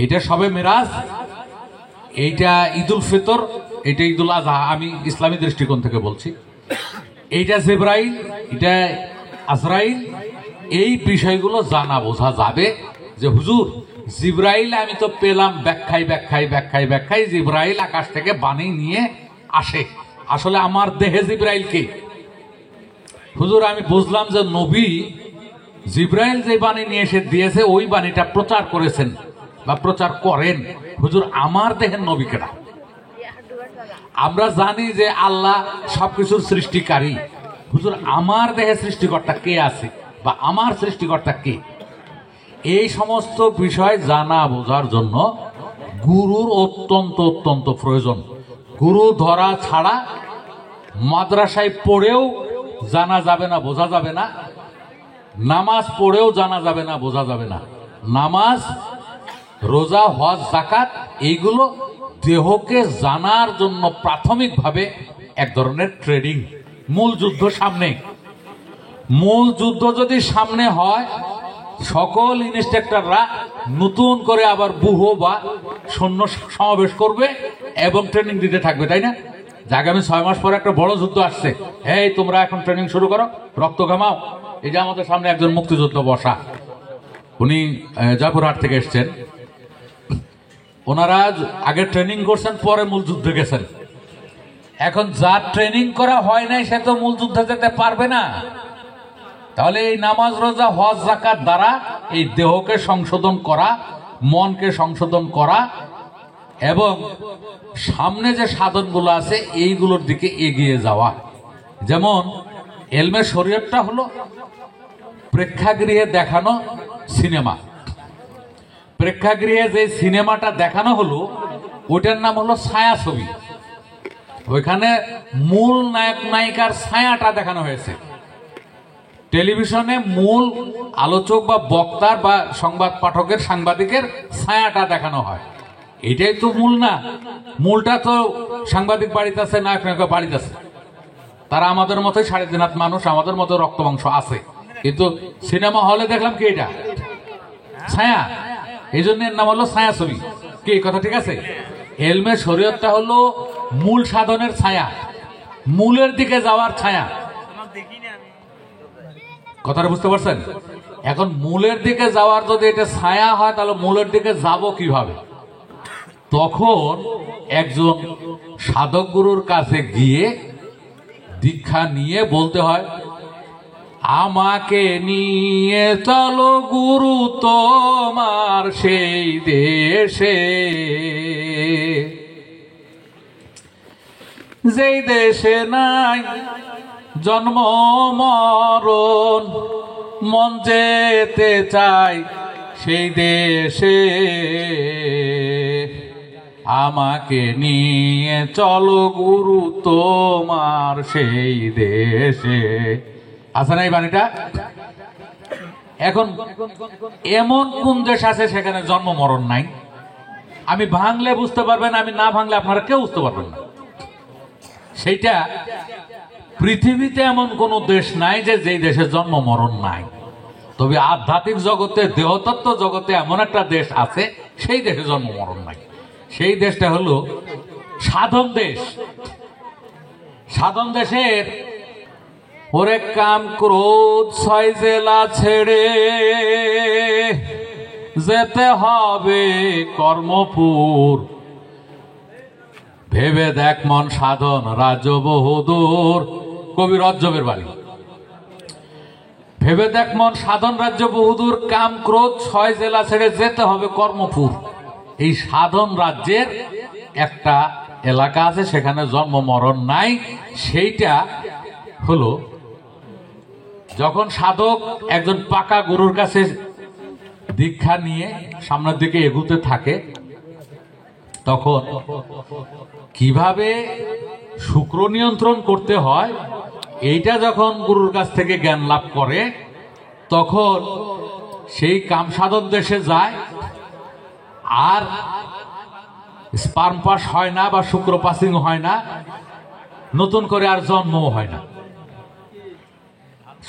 এটা সবে মেরাজ, এইটা ঈদুল ফিতর, এটা ঈদুল আজহা, আমি ইসলামী দৃষ্টিকোণ থেকে বলছি, এইটা জিবরাইল, এটা আজরাইল, এই বিষয়গুলো জানা বোঝা যাবে যে হুজুর জিবরাইল আমি তো পেলাম ব্যাখ্যায় জিবরাইল আকাশ থেকে বাণী নিয়ে আসে, আসলে আমার দেহে জিবরাইল কে? হুজুর আমি বুঝলাম যে নবী জিবরাইল যে বাণী নিয়ে এসে দিয়েছে ওই বাণীটা প্রচার করেছেন বা প্রচার করেন, হুজুর আমার দেহের নবী কেডা? আমরা জানি যে আল্লাহ সবকিছুর সৃষ্টিকারী, হুজুর আমার দেহে সৃষ্টিকর্তা কে আছে বা আমার সৃষ্টিকর্তা কে? এই সমস্ত বিষয় জানা বোঝার জন্য গুরুর অত্যন্ত অত্যন্ত প্রয়োজন। গুরু ধরা ছাড়া মাদ্রাসায় পড়েও জানা যাবে না, বোঝা যাবে না। নামাজ পড়েও জানা যাবে না, বোঝা যাবে না। নামাজ, রোজা, হজ, যাকাত এইগুলো দেহকে জানার জন্য প্রাথমিকভাবে এক ধরনের ট্রেনিং। মূল যুদ্ধ সামনে, মূল যুদ্ধ যদি সামনে হয়, সকল ইনস্ট্রাক্টররা নতুন করে আবার ব্যূহ বা সৈন্য সমাবেশ করবে এবং ট্রেনিং দিতে থাকবে, তাই না? যে আগামী 6 মাস পরে একটা বড় যুদ্ধ আসছে, এই তোমরা এখন ট্রেনিং শুরু করো, রক্ত ঘামাও। এই যে আমাদের সামনে একজন মুক্তিযুদ্ধ বসা, উনি জয়পুরহাট থেকে এসছেন, ওনারা আগে ট্রেনিং করছেন, পরে মূল যুদ্ধে গেছেন। এখন যার ট্রেনিং করা হয় নাই সে তো মূল যুদ্ধে যেতে পারবে না। তাহলে এই নামাজ, রোজা, হজ, যাকাত দ্বারা এই দেহকে সংশোধন করা, মনকে সংশোধন করা এবং সামনে যে সাধনগুলো আছে এইগুলোর দিকে এগিয়ে যাওয়া। যেমন এলমে শরীয়তটা হলো প্রেক্ষাগৃহে দেখানো সিনেমা। প্রেক্ষাগৃহে যে সিনেমাটা দেখানো হলো ওইটার নাম হলো ছায়াছবি। ওইখানে মূল নায়ক নায়িকার ছায়াটা দেখানো হয়েছে। টেলিভিশনে মূল আলোচক বা বক্তার বা সংবাদ পাঠকের, সাংবাদিকের ছায়াটা দেখানো হয়। এটাই তো মূল না। মূলটা তো সাংবাদিক বাড়িতে আছে, নায়ক নায়িকা বাড়িতে আছে। তারা আমাদের মতোই 3.5 হাত মানুষ, আমাদের মতো রক্ত মাংস আছে, কিন্তু সিনেমা হলে দেখলাম কি এটা ছায়া, এই জন্য এর নাম হলো ছায়া ছবি। কি কথা ঠিক আছে? এলমে শরীয়তটা হলো মূল সাধনের ছায়া, মূলের দিকে যাওয়ার ছায়া। কথাটা বুঝতে পারছেন? এখন মূলের দিকে যাওয়ার যদি এটা ছায়া হয়, তাহলে মূলের দিকে যাব কিভাবে? তখন একজন সাধক গুরুর কাছে গিয়ে দীক্ষা নিয়ে বলতে হয়, আমাকে নিয়ে চলো গুরু তোমার সেই দেশে, যেই দেশে নাই জন্ম মরণ, মন যেতে চাই সেই দেশে, আমাকে নিয়ে চলো গুরু তোমার সেই দেশে। আছে না এই বাণীটা? এখন এমন কোন দেশ আছে সেখানে জন্ম মরণ নাই? আমি ভাঙলে বুঝতে পারবেন, আমি না ভাঙলে আপনারা কেউ বুঝতে পারবেন না। সেইটা পৃথিবীতে এমন কোন দেশ নাই যে যেই দেশে জন্ম মরণ নাই। তবে আধ্যাত্মিক জগতে, দেহতত্ত্ব জগতে এমন একটা দেশ আছে, সেই দেশে জন্ম মরণ নাই। সেই দেশটা হলো সাধন দেশ। সাধন দেশের ওরে কাম ক্রোধ 6 জেলা ছেড়ে যেতে হবে কর্মপুর, ভেবে দেখ মন সাধন রাজ্য বহুদূর। কবি রজ্জবের বাণী। ভেবে দেখ মন সাধন রাজ্য বহুদূর, কাম ক্রোধ 6 জেলা ছেড়ে যেতে হবে কর্মপুর। এই সাধন রাজ্যের একটা এলাকা আছে সেখানে জন্ম মরণ নাই। সেইটা হলো যখন সাধক একজন পাকা গুরুর কাছে দীক্ষা নিয়ে সামনের দিকে এগুতে থাকে, তখন কিভাবে শুক্র নিয়ন্ত্রণ করতে হয় এইটা যখন গুরুর কাছ থেকে জ্ঞান লাভ করে, তখন সেই কাম সাধক দেশে যায়, আর স্পার্ম পাস হয় না বা শুক্র পাসিং হয় না, নতুন করে আর জন্মও হয় না।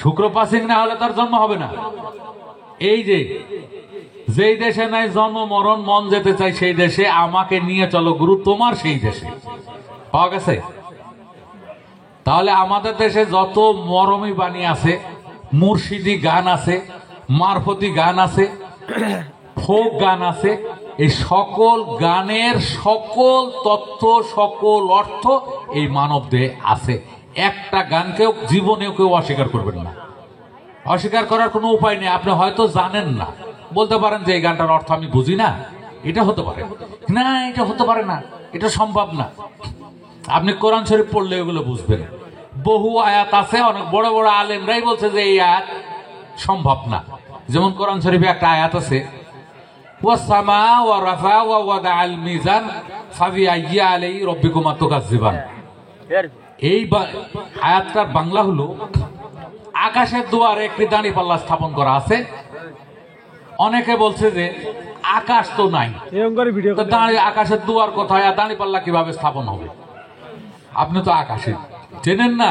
শুক্র পাসিং না হলে তার জন্ম হবে না। এই যে যেই দেশে নাই জন্ম মরণ, মন যেতে চাই সেই দেশে, আমাকে নিয়ে চলো গুরু তোমার সেই দেশে। পাওয়া গেছে? তাহলে আমাদের দেশে যত মরমী বাণী আছে, মুর্শিদি গান আছে, মারফতি গান আছে, ফোক গান আছে, এই সকল গানের সকল তথ্য সকল অর্থ এই মানব দেহে আছে। একটা গানকেও জীবনেও কেউ অস্বীকার করবেন না। অস্বীকার করার কোনো উপায় নেই। আপনি হয়তো জানেন না, বলতে পারেন যে এই গানটার অর্থ আমি বুঝি না, এটা হতে পারে না, এটা হতে পারে না, এটা সম্ভব না। আপনি কোরআন শরীফ পড়লে এগুলো বুঝবেন। বহু আয়াত আছে, অনেক বড় বড় আলেমরাই বলছে যে এই আয়াত সম্ভব না। যেমন কোরআন শরীফে একটা আয়াত আছে, ওয়াসামা ওয়া রাফা ওয়া ওয়াদা আল মিজান ফাবিআইয়ি আলাইহি রাব্বিকুমা তুকাজ্জিবান। এই আয়াতটার বাংলা হলো, আকাশের দুয়ারে একটি দাঁড়িপাল্লা স্থাপন করা আছে। অনেকে বলছে যে আকাশ তো নাই, আকাশের দুয়ার কোথায়, আর দাঁড়িপাল্লা কিভাবে স্থাপন হবে? আপনি তো আকাশে চেনেন না।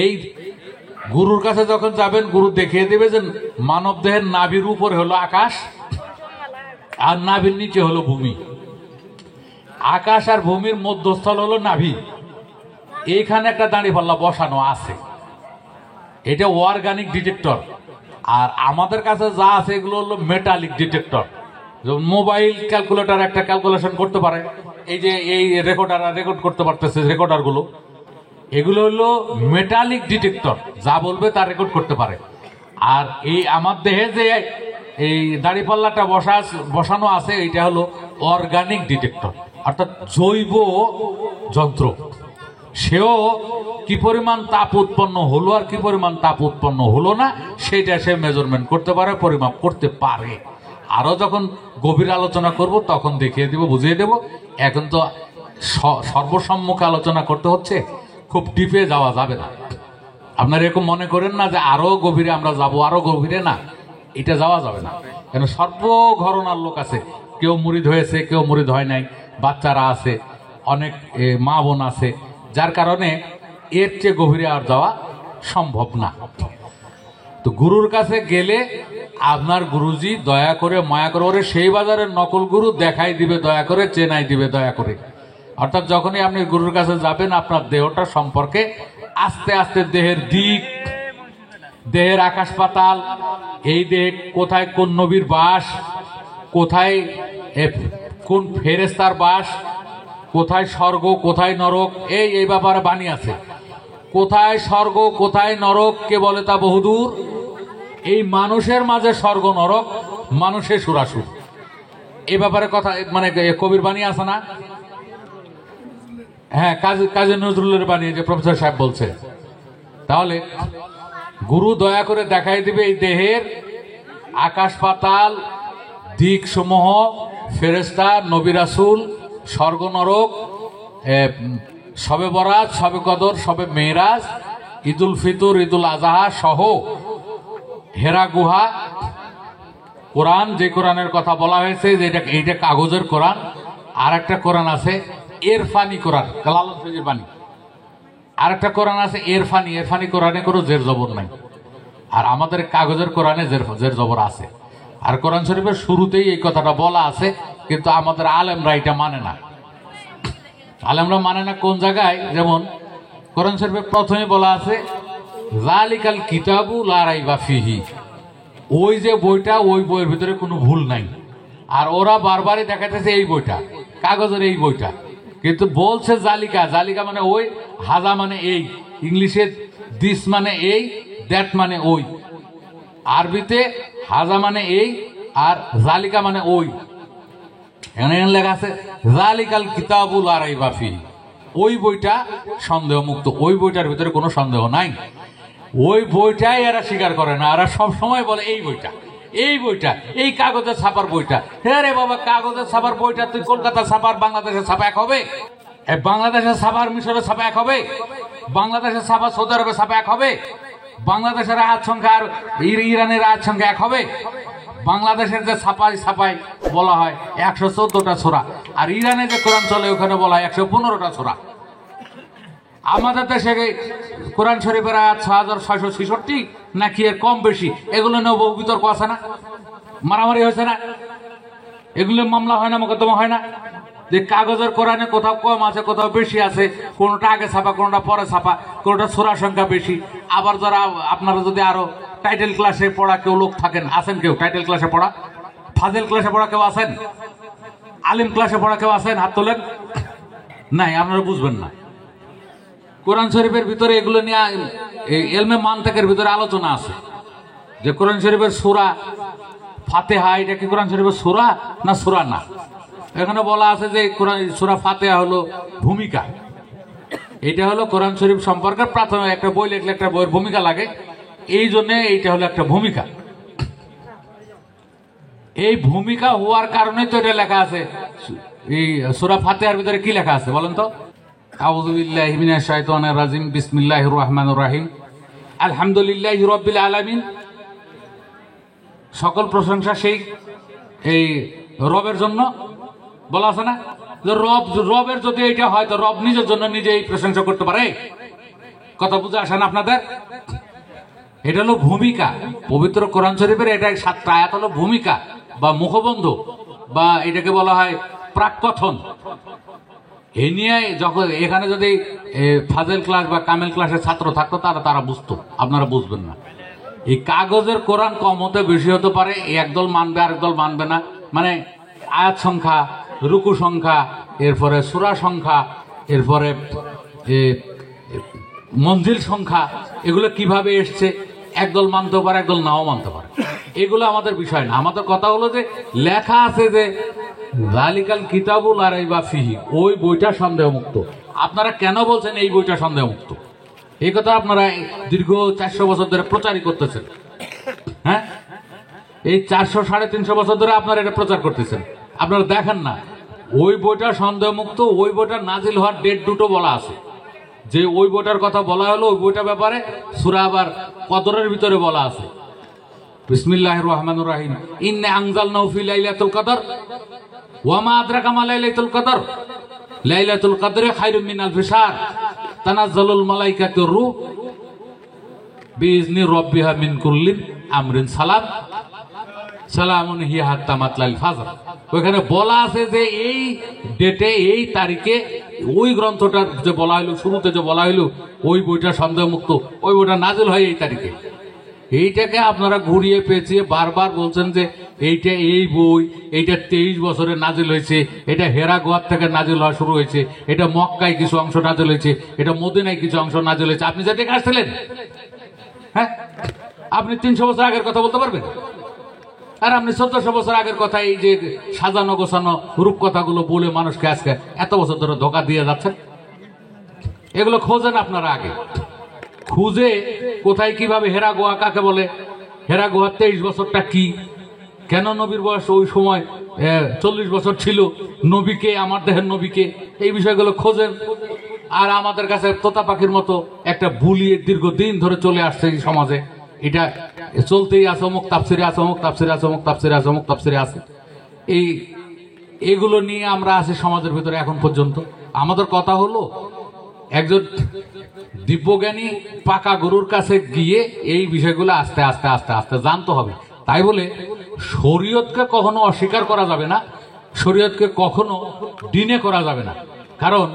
এই গুরুর কাছে যখন যাবেন, গুরু দেখিয়ে দেবে যে মানব দেহের নাভির উপরে হলো আকাশ, আর নাভির নিচে হলো ভূমি। আকাশ আর ভূমির মধ্যস্থল হলো নাভি। এইখানে একটা দাঁড়িপাল্লা বসানো আছে। এটা অর্গানিক ডিটেক্টর। আর আমাদের কাছে যা আছে এগুলো হলো মেটালিক ডিটেক্টর। যেমন মোবাইল ক্যালকুলেটর একটা ক্যালকুলেশন করতে পারে, এই যে এই রেকর্ডার রেকর্ড করতে পারতেছে, রেকর্ডারগুলো এগুলো হলো মেটালিক ডিটেক্টর, যা বলবে তা রেকর্ড করতে পারে। আর এই আমার দেহে যে এই দাঁড়িপাল্লাটা বসানো আছে, এটা হলো অর্গানিক ডিটেক্টর, অর্থাৎ জৈব যন্ত্র। সেও কি পরিমাণ তাপ উৎপন্ন হলো আর কি পরিমাণ তাপ উৎপন্ন হলো না, সেটা সে মেজারমেন্ট করতে পারে, পরিমাপ করতে পারে। আরো যখন গভীর আলোচনা করব তখন দেখিয়ে দেব, বুঝিয়ে দেব। এখন তো সর্বসম্মুখে আলোচনা করতে হচ্ছে, খুব ডিপে যাওয়া যাবে না। আপনারা এরকম মনে করেন না যে আরো গভীরে আমরা যাব, আরো গভীরে না, এটা যাওয়া যাবে না। কেন সর্বঘরনার লোক আছে, কেউ মুরিদ হয়েছে, কেউ মুরিদ হয় নাই, বাচ্চারা আছে, অনেক মা বোন আছে, যার কারণে এর চেয়ে গভীরে আর যাওয়া সম্ভব না। তো গুরুর কাছে গেলে আপনার গুরুজি দয়া করে মায়া করে সেই বাজারের নকল গুরু দেখাই দিবে দয়া করে, চেনাই দিবে দয়া করে। অর্থাৎ যখনই আপনি গুরুর কাছে যাবেন, আপনার দেহটা সম্পর্কে আস্তে আস্তে দেহের দিক, দেহের আকাশ পাতাল, এই দেহ কোথায় কোন নবীর বাস, কোথায় কোন ফেরেশতার বাস, কোথায় স্বর্গ কোথায় নরক, এই ব্যাপারে বাণী আছে। কোথায় স্বর্গ কোথায় নরক কে বলে তা বহুদূর, এই মানুষের মাঝে স্বর্গ নরক, মানুষের সুরাসুর, এ ব্যাপারে কথা মানে কবির বাণী আছে না? হ্যাঁ, কাজী নজরুলের বাণী, যে প্রফেসর সাহেব বলছে। তাহলে গুরু দয়া করে দেখাই দিবে এই দেহের আকাশ পাতাল, দিক সমূহ, ফেরেশতা, নবী রাসূল, স্বর্গ নরক, শবে বরাত, শবে কদর, শবে মেরাজ, ঈদুল ফিতর, ঈদুল আজহা সহ হেরা গুহা, কোরআন, যে কোরআনের কথা বলা হয়েছে যে এইটা কাগজের কোরআন, আর একটা কোরআন আছে এরফানি কোরআন, কালালন ফিজির বাণী। আর একটা কোরআন আছে এরফানি কোরআনে কোনো জের জবর নাই। আর আমাদের কাগজের কোরআনে জের জবর আছে। আর কোরআন শরীফের শুরুতেই এই কথাটা বলা আছে, কিন্তু আমাদের আলেমরা এটা মানে না। আলেমরা মানে না কোন জায়গায়? যেমন কোরআন শরীফে প্রথমে বলা আছে যালিকাল কিতাবু লা রাইবা ফিহি, ওই যে বইটা, ওই বইয়ের ভিতরে কোনো ভুল নাই। আর ওরা বারবারই দেখাতেছে এই বইটা, কাগজের এই বইটা, কিন্তু বলছে জালিকা। জালিকা মানে ওই, হাজা মানে এই, ইংলিশে দিস মানে এই, দ্যাট মানে ওই, আরবিতে হাজা মানে এই আর জালিকা মানে ওই। এখানে লেখা আছে যালিকাল কিতাবুল লা রাইবা ফিহি, ওই বইটা সন্দেহ মুক্ত, ওই বইটার ভিতরে কোনো সন্দেহ নাই। ওই বইটাই এরা স্বীকার করে না, এরা সব সময় বলে এই বইটা, এই বইটা, এই কাগজের ছাপার বইটা। হ্যাঁ রে বাবা, কাগজের ছাপার বইটা তুই কলকাতা ছাপার বাংলাদেশের ছাপা এক হবে? বাংলাদেশের ছাপার মিশরের ছাপা এক হবে? বাংলাদেশের ছাপা সৌদি আরবের ছাপা এক হবে? বাংলাদেশের আয়াত সংখ্যা আর ইরানের আয়াত সংখ্যা এক হবে? বাংলাদেশের যে ছাপাই বলা হয় 114টা সূরা, আর ইরানে যে কোরআন চলে ওখানে বলা হয় 115টা সূরা। আমাদের দেশে কোরআন শরীফের আয়াত 6666 নাকি এর কম বেশি, এগুলো নিয়ে বহু বিতর্ক আছে না, মারামারি হয়েছে না, এগুলো মামলা হয় না, মোকদ্দমা হয় না, যে কাগজের কোরআনে কোথাও কম আছে কোথাও বেশি আছে, কোনোটা আগে ছাপা কোনোটা পরে ছাপা, কোনোটা সূরা সংখ্যা বেশি। আবার যারা আপনারা যদি আরো টাইটেল ক্লাসে পড়া কেউ লোক থাকেন, আছেন কেউ টাইটেল ক্লাসে পড়া, ফাজিল ক্লাসে পড়া কেউ আছেন, আলিম ক্লাসে পড়া কেউ আছেন? হাত তোলেন। নাই, আপনারা বুঝবেন না। কোরআন শরীফের ভিতরে এগুলো নিয়ে এলমে মানতাকের ভিতরে আলোচনা আছে যে কোরআন শরীফের সূরা ফাতিহা এটা কি কোরআন শরীফের সূরা না সূরা না। এখানে বলা আছে যে কোরআন সূরা ফাতিহা হলো ভূমিকা, এটা হলো কোরআন শরীফ সম্পর্কে প্রাথমিক একটা বই লিখলে একটা বইয়ের ভূমিকা লাগে, এই জন্য এইটা হলো একটা ভূমিকা। এই ভূমিকা হওয়ার কারণে তো এটা লেখা আছে। এই সূরা ফাতিহার ভিতরে কি লেখা আছে বলেন তো? আউযু বিল্লাহি মিনাশ শাইতানির রাজিম, বিসমিল্লাহির রহমানির রহিম, আলহামদুলিল্লাহি রাব্বিল আলামিন। সকল প্রশংসা সেই এই রবের জন্য বলা আছে না, যে রবের যদি এইটা হয় তো রব নিজের জন্য নিজে এই প্রশংসা করতে পারে? কথা বুঝে আসে না আপনাদের? এটা হলো ভূমিকা। পবিত্র কোরআন শরীফের এটা 7টা আয়াত হলো ভূমিকা বা মুখবন্ধ, বা এটাকে বলা হয় প্রাককথন। এই নিয়ে যখন এখানে যদি ফাজিল ক্লাস বা কামেল ক্লাসের ছাত্র থাকতো তারা বুঝতো, আপনারা বুঝবেন না। এই কাগজের কোরআন কম হতে বেশি হতে পারে, একদল মানবে আরেক দল মানবে না, মানে আয়াত সংখ্যা, রুকু সংখ্যা, এরপরে সূরা সংখ্যা, এরপরে মঞ্জিল সংখ্যা, এগুলো কিভাবে এসছে একদল মানতে পারে একদল নাও মানতে পারে, এগুলো আমাদের বিষয় না। আমাদের কথা হলো যে লেখা আছে যে যালিকাল কিতাবুল লা রাইবা ফিহি, ওই বইটা সন্দেহমুক্ত। আপনারা কেন বলছেন এই বইটা সন্দেহমুক্ত? এই কথা আপনারা দীর্ঘ 400 বছর ধরে প্রচারই করতেছেন। হ্যাঁ, এই 400-350 বছর ধরে আপনারা এটা প্রচার করতেছেন, আপনারা দেখেন না ওই বইটা সন্দেহমুক্ত। ওই বইটা নাজিল হওয়ার ডেট দুটো বলা আছে, যে ওই বইটার কথা বলা হলো, ওই বইটার ব্যাপারে সূরা আবার কদরের ভিতরে বলা আছে, বিসমিল্লাহির রহমানির রহিম, ইন্না আনজালনাহু ফি লাইলাতুল কদর ওয়া মা আদরাকা মা লাইলাতুল কদর, লাইলাতুল কদরি খায়রুম মিন আলফি শাহর, তানাজ্জালুল মালাইকাতুর রূহ বিইজনি রাব্বিহা মিন কুল্লি আমরিন সালাম, সালামুন হিয়া হাত্তা মাতলাল ফাজর। ওখানে বলা আছে যে এই ডেটে এই তারিখে ওই গ্রন্থটা যে বলা হলো, শুরুতে যে বলা হলো ওই বইটা সন্দেহমুক্ত, ওই বইটা নাজিল হয় এই তারিখে। এইটাকে আপনারা ঘুরিয়ে পেঁচিয়ে বারবার বলছেন যে এইটা এই বই, এইটা 23 বছরে নাজিল হয়েছে, এটা হেরা গুহার থেকে নাজিল হওয়া শুরু হয়েছে, এটা মক্কায় কিছু অংশ নাজিল হয়েছে, এটা মদিনায় কিছু অংশ নাজিল হয়েছে। আপনি যা দেখে আসছিলেন, হ্যাঁ, আপনি 300 বছর আগের কথা বলতে পারবেন? আর আপনি 1400 বছর আগের কথা এই যে সাজানো গোছানো রূপ কথাগুলো বলে মানুষকে আজকে এত বছর ধরে ধোকা দিয়ে যাচ্ছেন। এগুলো খোঁজেন আপনারা, আগে খুঁজে কোথায় কিভাবে হেরা গুহা কাকে বলে, হেরা গুহার 23 বছরটা কি, কেন নবীর বয়স ওই সময় 40 বছর ছিল, নবীকে, আমার দেহের নবীকে, এই বিষয়গুলো খোঁজেন। আর আমাদের কাছে তোতা পাখির মতো একটা বুলিয়ে দীর্ঘদিন ধরে চলে আসছে এই সমাজে, এটা চলতেই আছে, অমুক তাফসিরে আছে, অমুক তাফসিরে আছে, অমুক তাফসিরে আছে, অমুক তাফসিরে আছে। এগুলো নিয়ে আমরা আছি সমাজের ভিতরে এখন পর্যন্ত। আমাদের কথা হলো একজন দিব্যজ্ঞানী পাকা গুরুর কাছে গিয়ে এই বিষয়গুলো আস্তে আস্তে আস্তে আস্তে জানতে হবে। তাই বলে শরীয়তকে কখনো অস্বীকার করা যাবে না, শরীয়তকে কখনো ডিনে করা যাবে না। কারণ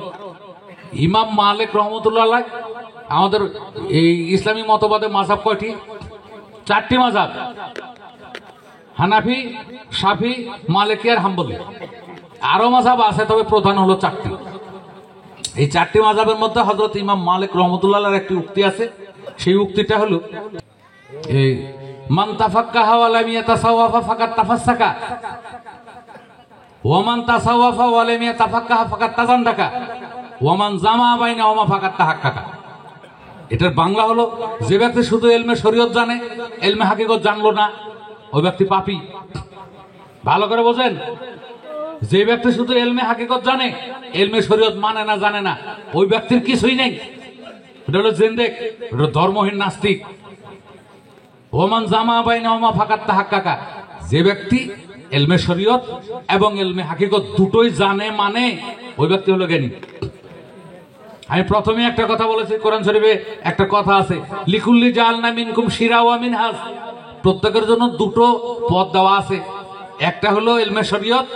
ইমাম মালিক রহমতুল্লাহ আলাইহ, আমাদের এই ইসলামী মতবাদে মাযহাব কয়টি? 4টি মাযহাব, হানাফি, শাফি, মালিকি আর হাম্বলি। আরো মাযহাব আছে, তবে প্রধান হলো 4টি। এই 4টি মাযহাবের মধ্যে হযরত ইমাম মালিক রহমতুল্লাহ আলাইহির একটি উক্তি আছে। সেই উক্তিটা হলো এই মান তাফাক্কাহা ওয়া লাম ইয়াতাসাওয়াফা ফাকাদ তাফাসসাকা। ওয়ামান তাসাওয়াফা ওয়া লাম ইয়াতাফাক্কাহ ফাকাত তাজান্দাকা ওয়ামান জামা বাইনাহুমা ফাকাত তাহাক্কাকা। এটার বাংলা হলো, যে ব্যক্তি শুধু ইলমে শরীয়ত জানে, ইলমে হাকিকত জানলো না, ওই ব্যক্তি পাপী। ভালো করে বোঝেন, যে ব্যক্তি শুধু ইলমে হাকিকত জানে, ইলমে শরীয়ত মানে না, জানে না, ওই ব্যক্তির কিছুই নেই। এটা হলো জিন্দেক, এটা ধর্মহীন নাস্তিক। ওমান জামা বাইনাহুমা ফাকাত তাহাক্কাকা, যে ব্যক্তি ইলমে শরীয়ত এবং ইলমে হাকিকত দুটোই জানে মানে, ওই ব্যক্তি হলো জ্ঞানী। আমি প্রথমে একটা কথা বলেছি, কোরআন শরীফে একটা কথা আছে, লিকুল্লি জাআলনা মিনকুম শিরা ওয়া মিনহাজ, প্রত্যেকের জন্য দুটো পথ দেওয়া আছে, একটা হলো ইলমে শরীয়ত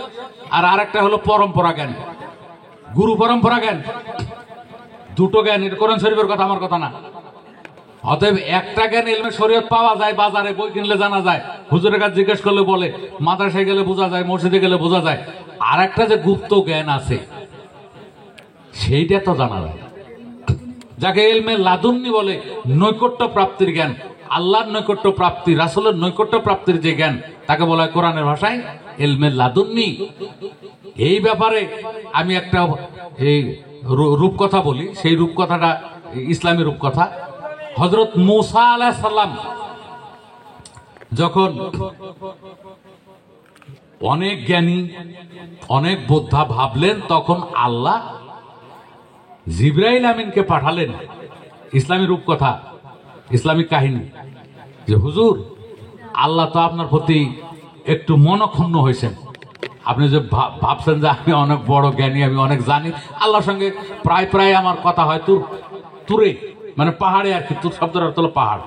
আর আরেকটা হলো পরম্পরা জ্ঞান, গুরু পরম্পরা জ্ঞান। দুটো জ্ঞান, এটা কোরআন শরীফের কথা, আমার কথা না। অতএব একটা জ্ঞান ইলমে শরীয়ত পাওয়া যায়, বাজারে বই কিনলে জানা যায়, হুজুরের কাছে জিজ্ঞেস করলে বলে, মাদ্রাসায় গেলে বোঝা যায়, মসজিদে গেলে বোঝা যায়। আর একটা যে গুপ্ত জ্ঞান আছে, সেইটা তো জানা যায়, যাকে ইলমে লাদুন্নি বলে, নৈকট্য প্রাপ্তির জ্ঞান, আল্লাহর নৈকট্য প্রাপ্তি, রাসূলের নৈকট্য প্রাপ্তির যে জ্ঞান, তাকে বলা হয় কোরআনের ভাষায় ইলমে লাদুন্নি। এই ব্যাপারে আমি একটা এই রূপকথা বলি, সেই রূপকথাটা ইসলামী রূপকথা। হযরত মূসা আলাইহিস সালাম যখন অনেক জ্ঞানী, অনেক বোদ্ধা ভাবলেন, তখন আল্লাহ জিবরাইল আমিনকে পাঠালেন। ইসলামী রূপকথা, ইসলামিক কাহিনী, যে হুজুর, আল্লাহ তো আপনার প্রতি একটু মনক্ষুণ্ণ হয়েছেন। আপনি যে ভাবছেন যে আমি অনেক বড় জ্ঞানী, আমি অনেক জানি, আল্লাহর সঙ্গে প্রায় প্রায় আমার কথা হয় তুরে, মানে পাহাড়ে আর কি। তুর শব্দের অর্থ হলো পাহাড়।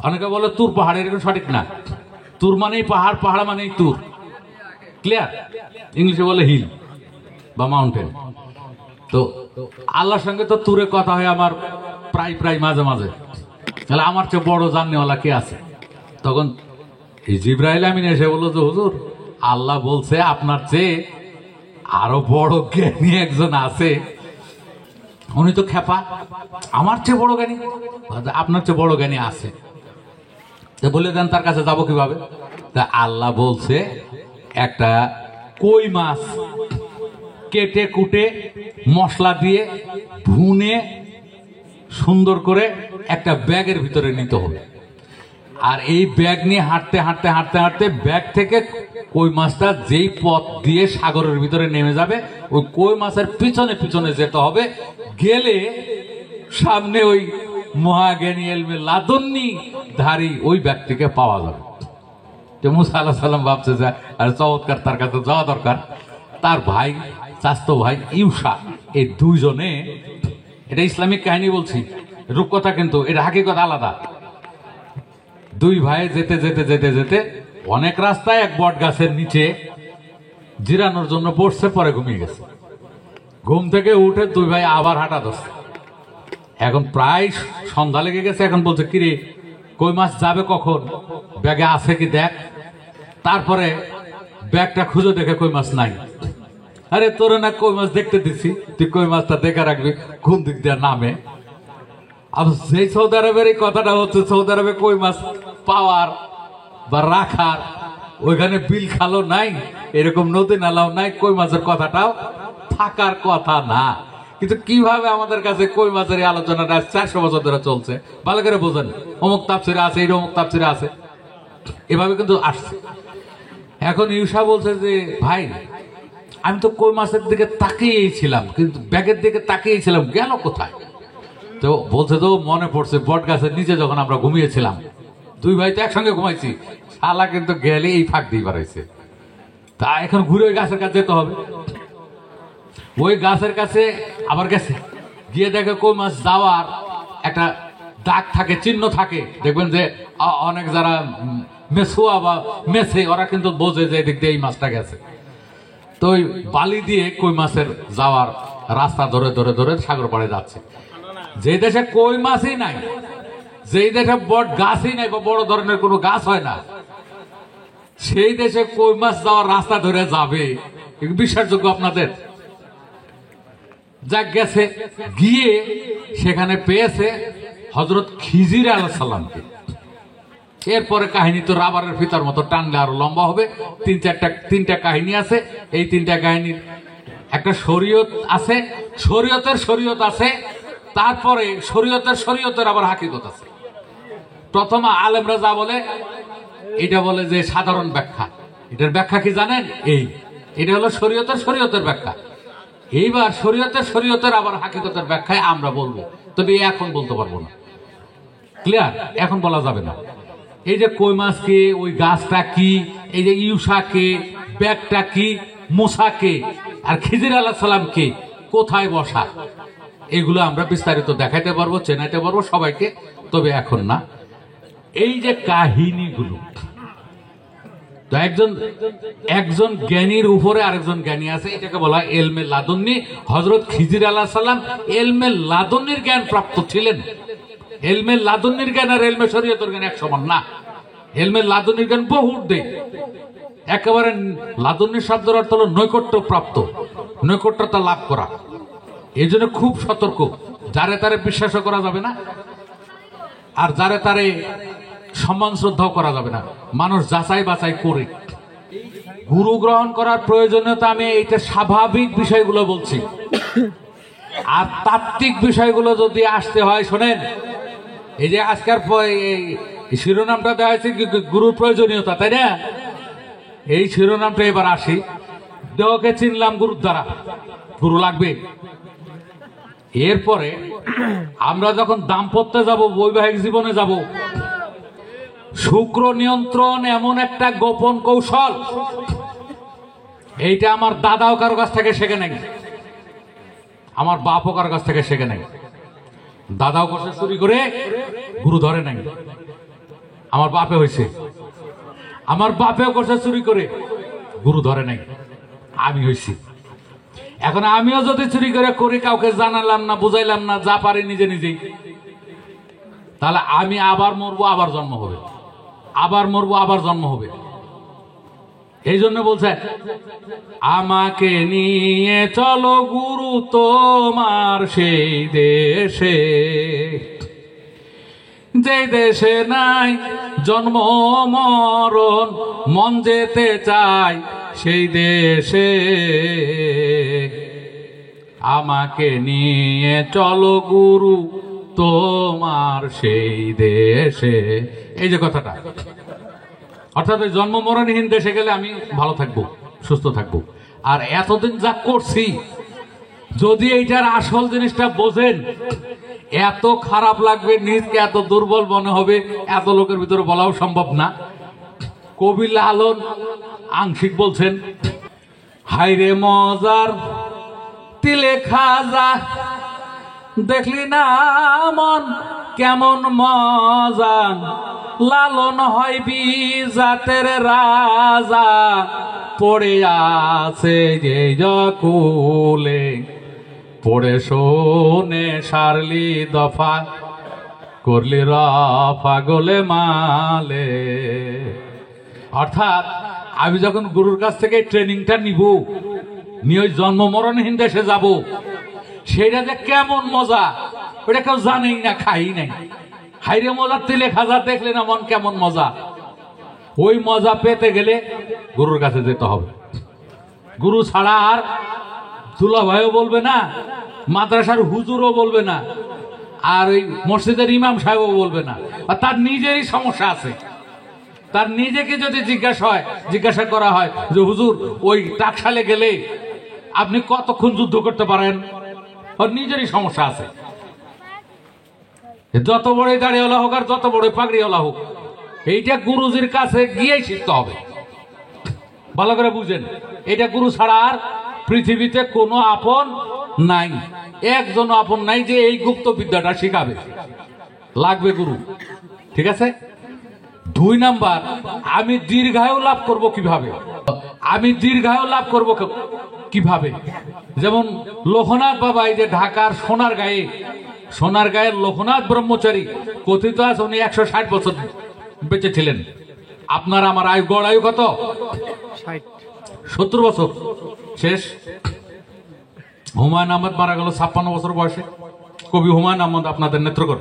অনেকে বলে তুর পাহাড়, এরকম সঠিক না। তুর মানেই পাহাড়, পাহাড় মানেই তুর। ক্লিয়ার? ইংলিশে বলে হিল বা মাউন্টেন। তো আল্লাহর সঙ্গে তো তুরে কথা হয় আমার প্রায় প্রায় মাঝে মাঝে। তাহলে আমার চেয়ে বড় জাননেওয়ালা কে আছে? তখন এই জিবরাইল আমিন এসে বললো যে হুজুর, আল্লাহ বলছে আপনার চেয়ে আরো বড় জ্ঞানী একজন আছে, উনি তো খেপা, আমার চেয়ে বড় জ্ঞানী, আপনার চেয়ে বড় জ্ঞানী আছে, বলে দেন তার কাছে যাবো কিভাবে? তা আল্লাহ বলছে, একটা কই মাছ কেটে কুটে মশলা দিয়ে ভুনে সুন্দর করে একটা ব্যাগের ভিতরে নিতে হবে। আর এই ব্যাগ নিয়ে হাঁটতে হাঁটতে হাঁটতে হাঁটতে ব্যাগ থেকে কই মাছটা যেই পথ দিয়ে সাগরের ভিতরে নেমে যাবে, ওই কই মাছের পিছনে পিছনে যেতে হবে। গেলে সামনে ওই মহাজ্ঞানী ইলমে লাদুন্নি ধারী ওই ব্যক্তিকে পাওয়া যাবে। যে মুসা আলাইহিস সালাম ভাবছে যে আর চমৎকার, তার কাছে যাওয়া দরকার। তার ভাই, চাচতো ভাই ইউশা, এই দুইজনে, এটা ইসলামিক কাহিনী বলছি, রূপকথা কিন্তু এটা হাকিকত আলাদা। দুই ভাই যেতে যেতে যেতে যেতে অনেক রাস্তায় এক বট গাছের নিচে জিরানোর জন্য বসছে, পরে ঘুমিয়ে গেছে। ঘুম থেকে উঠে দুই ভাই আবার হাঁটা ধরছে। এখন প্রায় সন্ধ্যা লেগে গেছে। এখন বলছে, কিরে, কই মাছ যাবে কখন? ব্যাগে আছে কি দেখ। তারপরে ব্যাগটা খুঁজে দেখে কই মাছ নাই। আরে তোরে না কই মাছ দেখতে দিছি, তুই কই মাছটা দেখে রাখবি কোন দিক দিয়ে নামে। আর সেই সৌদি আরবের এই কথাটা হচ্ছে, সৌদি আরবে কই মাছ পাওয়ার বা রাখার ওইখানে বিল খালো নাই, এরকম নদী নালাও নাই, কই মাছের কথাটাও থাকার কথা না। কিন্তু কিভাবে আমাদের কাছে কই মাছের এই আলোচনাটা 400 বছর ধরে চলছে, ভালো করে বোঝেন। অমুক তাফসিরে আছে, এই অমুক তাফসিরে আছে, এভাবে কিন্তু আসছে। এখন ইউসা বলছে যে ভাই, আমি তো কই মাছের দিকে তাকিয়েই ছিলাম, কিন্তু ব্যাগের দিকে তাকিয়েই ছিলাম, গেল কোথায়? তো বলছে, তো মনে পড়ছে বট গাছের নিচে যখন আমরা ঘুমিয়েছিলাম, দুই ভাই তো একসঙ্গে ঘুমাইছি, শালা কিন্তু গেলে এই ফাঁক দিয়ে বাড়াইছে। তা এখন ঘুরে ওই গাছের কাছে যেতে হবে। ওই গাছের কাছে আবার গেছে, গিয়ে দেখে কই মাছ যাওয়ার একটা দাগ থাকে, চিহ্ন থাকে। দেখবেন যে অনেক যারা মেসুয়া বা মেসে, ওরা কিন্তু বোঝে যে এদিক দিয়ে এই মাছটা গেছে। তো ওই বালি দিয়ে কই মাছের যাওয়ার রাস্তা ধরে ধরে ধরে সাগর পাড়ে যাচ্ছে। যে দেশে কই মাছই নাই, যেই দেশে বট গাছই নাই বা বড় ধরনের কোনো গাছ হয় না, সেই দেশে কই মাছ যাওয়ার রাস্তা ধরে যাবে, বিশ্বাসযোগ্য আপনাদের? যা গেছে, গিয়ে সেখানে পেয়েছে হযরত খিজির আলাইহিস সালামকে। এরপরে কাহিনী তো রাবারের ফিতার মতো টানলে আরো লম্বা হবে। তিনটা কাহিনী আছে। এই তিনটা কাহিনীর একটা শরীয়ত আছে, শরীয়তের আছে, তারপরে শরীয়তের আবার হাকিকত আছে। প্রথম আলেমরা যা বলে এটা বলে যে সাধারণ ব্যাখ্যা। এটার ব্যাখ্যা কি জানেন? এটা হলো শরীয়তের ব্যাখ্যা। এইবার শরীয়তের আবার হাকিকতের ব্যাখ্যায় আমরা বলবো, তবে এখন বলতে পারবো না। ক্লিয়ার? এখন বলা যাবে না। এই যে কই মাছ কে, ওই গাছটা কি, এই যে ইউসা কে, ব্যাগটা কি, মুসা কে, আর খিজির আলাইহিস সালাম কে, কোথায় বসা, এগুলো আমরা বিস্তারিত দেখাইতে পারবো, চেনাইতে পারবো সবাইকে, তবে এখন না। এই যে কাহিনীগুলো, তো একজন জ্ঞানীর উপরে আরেকজন জ্ঞানী আছে, এটাকে বলা হয় এলমে লাদুন্নি। হযরত খিজির আলাইহিস সালাম এলমে লাদুন্নির জ্ঞান প্রাপ্ত ছিলেন। এলমে লাদুন্নির জ্ঞান আর এলমে শরীয়তের জ্ঞান এক সমান না। এলমে লাদুন্নির জ্ঞান বহু ঊর্ধ্বে। একেবারে লাদুন্নি শব্দের অর্থ হলো নৈকট্য প্রাপ্ত, নৈকট্যতা লাভ করা। এই জন্য খুব সতর্ক। যারে তারে বিশ্বাসও করা যাবে না, আর যারে তারে সম্মান শ্রদ্ধাও করা যাবে না। মানুষ যাচাই বাছাই করে গুরু গ্রহণ করার প্রয়োজনীয়তা, আমি এইটা স্বাভাবিক বিষয়গুলো বলছি। আর তাত্ত্বিক বিষয়গুলো যদি আসতে হয়, শোনেন, এই যে আজকের শিরোনামটা দেওয়া হয়েছে গুরুর প্রয়োজনীয়তা, তাই না? এই শিরোনামটা এবার আসি। দেহকে চিনলাম গুরুর দ্বারা, গুরু লাগবে। এরপরে আমরা যখন দাম্পত্যে যাব, বৈবাহিক জীবনে যাব, শুক্র নিয়ন্ত্রণ এমন একটা গোপন কৌশল, এইটা আমার দাদাও কারো কাছ থেকে শেখে নাই, আমার বাপও কারো কাছ থেকে শেখে নাই। দাদাও করছে চুরি করে, গুরু ধরে নাই। আমার বাপে হয়েছে, আমার বাপেও করছে চুরি করে, গুরু ধরে নাই। আমি হয়েছি। এখন আমিও যদি চুরি করে করি, কাউকে জানালাম না, বুঝাইলাম না, যা পারি নিজে নিজেই, তাহলে আমি আবার মরবো, আবার জন্ম হবে, আবার মরবো, আবার জন্ম হবে। এই জন্য বলছে, আমাকে নিয়ে চলো গুরু তোমার সেই দেশে, যে দেশে নাই জন্ম মরণ, মন যেতে চাই সেই দেশে। আমাকে নিয়ে চলো গুরু তোমার সেই দেশে। এই যে কথাটা, অর্থাৎ জন্ম মরণহীন দেশে গেলে আমি ভালো থাকবো, সুস্থ থাকবো। আর এতদিন যা করছি, যদি এইটার আসল জিনিসটা বোঝেন, এত খারাপ লাগবে, নিজকে এত দুর্বল মনে হবে, এত লোকের ভিতরে বলাও সম্ভব না। কবি লালন আংশিক বলছেন, হাইরে মজার তিলে খাজা, দেখলি না মন কেমন মজা, লালন হয় বিজাতের রাজা, পড়ে আছে যে জকুলে, পড়ে শোনে সারলি দফা, করলি রফা গোলে মালে। অর্থাৎ আমি যখন গুরুর কাছ থেকে ট্রেনিংটা নিব, নিয়ে ওই জন্ম মরণহীন দেশে যাব, সেটা যে কেমন মজা ওটা কেউ জানেই না, খাই নাই। হাইরে মজার তিলে খাজা, দেখলে না মন কেমন মজা। ওই মজা পেতে গেলে গুরুর কাছে যেতে হবে। গুরু ছাড়া আর দুলা ভাইও বলবে না, মাদ্রাসার হুজুরও বলবে না, আর ওই মসজিদের ইমাম সাহেবও বলবে না। আর তার নিজেরই সমস্যা আছে। তার নিজেকে যদি জিজ্ঞাসা করা হয় যে হুজুর, ওই টাকশালে গেলে আপনি কতক্ষণ যুদ্ধ করতে পারেন, ওর নিজেরই সমস্যা আছে। যত বড়ই দাড়িওয়ালা হোক আর যত বড়ই পাগড়িওয়ালা হোক, এইটা গুরুজির কাছে গিয়েই শিখতে হবে। ভালো করে বুঝেন, এটা গুরু ছাড়া আর পৃথিবীতে কোনো আপন নাই, একজন আপন নাই যে এই গুপ্ত বিদ্যাটা শিখাবে। লাগবে গুরু, ঠিক আছে? 2 নাম্বার, আমি দীর্ঘায়ু লাভ করব কিভাবে? আমি দীর্ঘায়ু লাভ করব কিভাবে? যেমন লোকনাথ বাবা, এই যে ঢাকার সোনারগাঁয়ের লোকনাথ ব্রহ্মচারী, কথিত আছে উনি 160 বছর বেঁচে ছিলেন। আপনার আমার গড় আয়ু কত? 70 বছর শেষ। হুমায়ুন আহমেদ মারা গেল 56 বছর বয়সে। কবি হুমায়ুন আহমেদ, আপনাদের নেত্রকর।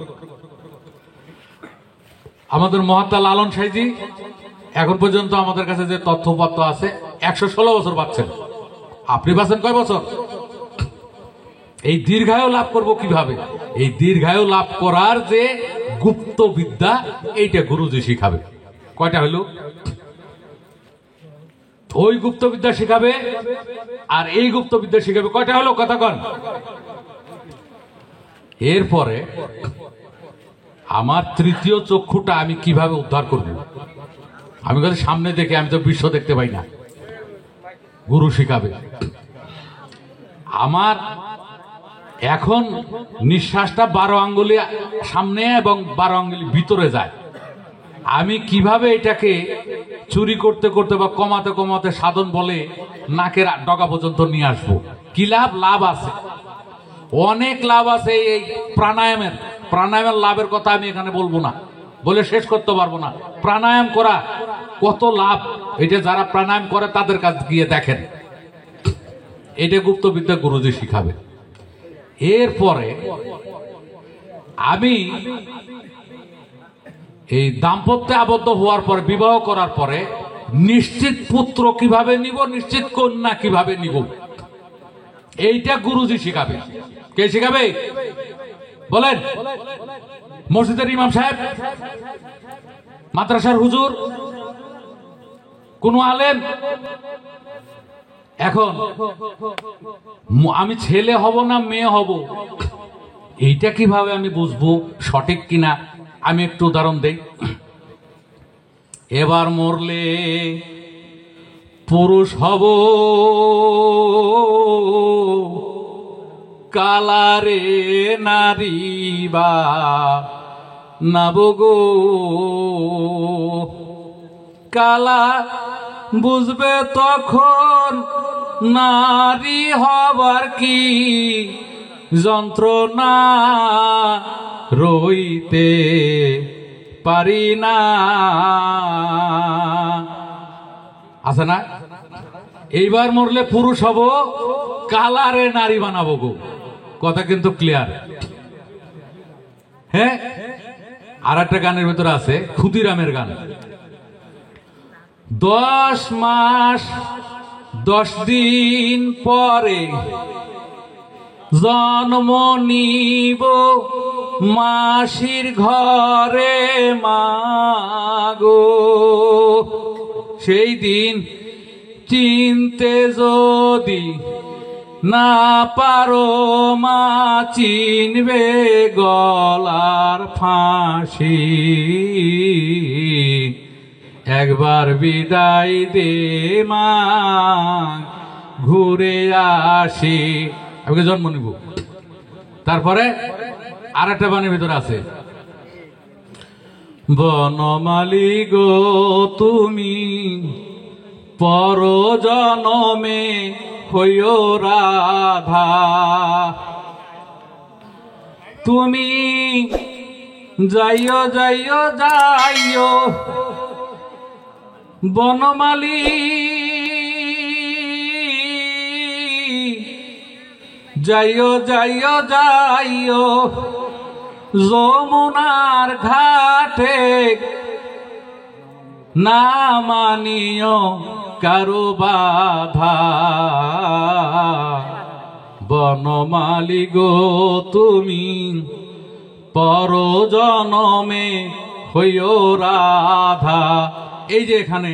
আমাদের মহাত্মা লালন সাইজি এখন পর্যন্ত আমাদের কাছে যে তথ্যপত্র আছে 116 বছর বাঁচছেন। আপনি বাঁচেন কয় বছর? এই দীর্ঘায়ু লাভ করব কিভাবে? এই দীর্ঘায়ু লাভ করার যে গুপ্ত বিদ্যা, এইটা গুরুজি শিখাবে। কয়টা হলো? ওই গুপ্ত বিদ্যা শিখাবে আর এই গুপ্ত বিদ্যা শিখাবে। কয়টা হলো কথা কন? এরপরে আমার তৃতীয় চক্ষুটা আমি কিভাবে উদ্ধার করব? আমি কথা সামনে দেখে, আমি তো বিশ্ব দেখতে পাই না, গুরু শিখাবে। আমার এখন নিঃশ্বাসটা 12 আঙ্গুলি সামনে এবং 12 আঙ্গুলি ভিতরে যায়। আমি কিভাবে এটাকে চুরি করতে করতে বা কমাতে কমাতে সাধন বলে নাকের ডগা পর্যন্ত নিয়ে আসবো? কি লাভ? লাভ আছে, অনেক লাভ আছে এই প্রাণায়ামের। প্রাণায়ামের লাভের কথা আমি এখানে বলবো না, বলে শেষ করতে পারবো না। প্রাণায়াম করা কত লাভ, এটা যারা প্রাণায়াম করে তাদের কাছে গিয়ে দেখেন। এটা গুপ্তবিদ্যা গুরুজি শিখাবে। এরপরে আমি এই দাম্পত্যে আবদ্ধ হওয়ার পরে, বিবাহ করার পরে নিশ্চিত পুত্র কিভাবে নিব, নিশ্চিত কন্যা কিভাবে নিব, এইটা গুরুজি শিখাবে। কে শিখাবে বলেন? মসজিদের ইমাম সাহেব, মাদ্রাসার হুজুর, কোন আলেম? এখন আমি ছেলে হব না মেয়ে হব, এইটা কিভাবে আমি বুঝবো সঠিক কিনা? আমি একটু উদাহরণ দেই। এবার মরলে পুরুষ হব, কালারে নারী বা নাবগো, কালা বুঝবে তখন নারী হবার কি যন্ত্রণা, রইতে পারি না। আছে না? এইবার মরলে পুরুষ হব, কালারে নারী বানাবো গো। কথা কিন্তু ক্লিয়ার? হ্যাঁ। আর একটা গানের ভিতরে আছে, ক্ষুদিরামের গান। 10 মাস 10 দিন পরে জন্ম নিব মাসির ঘরে মাগো, সেই দিন চিনতে যদি না পারো মা, চিনবে গলার ফাঁসি। একবার বিদায় দে মা, ঘুরে আসি। আমি জন্ম নিব। তারপরে আর একটা বাণীর ভিতরে আছে, বনমালী গো তুমি পর জনমে হইও রাধা, তুমি যাইও যাইও যাইও বনমালী, যাইও যাইও যাইও যমুনার ঘাটে, না মানিও কারো বাধা। বনমালী গো তুমি পর জনমে হইও রাধা। এই যে এখানে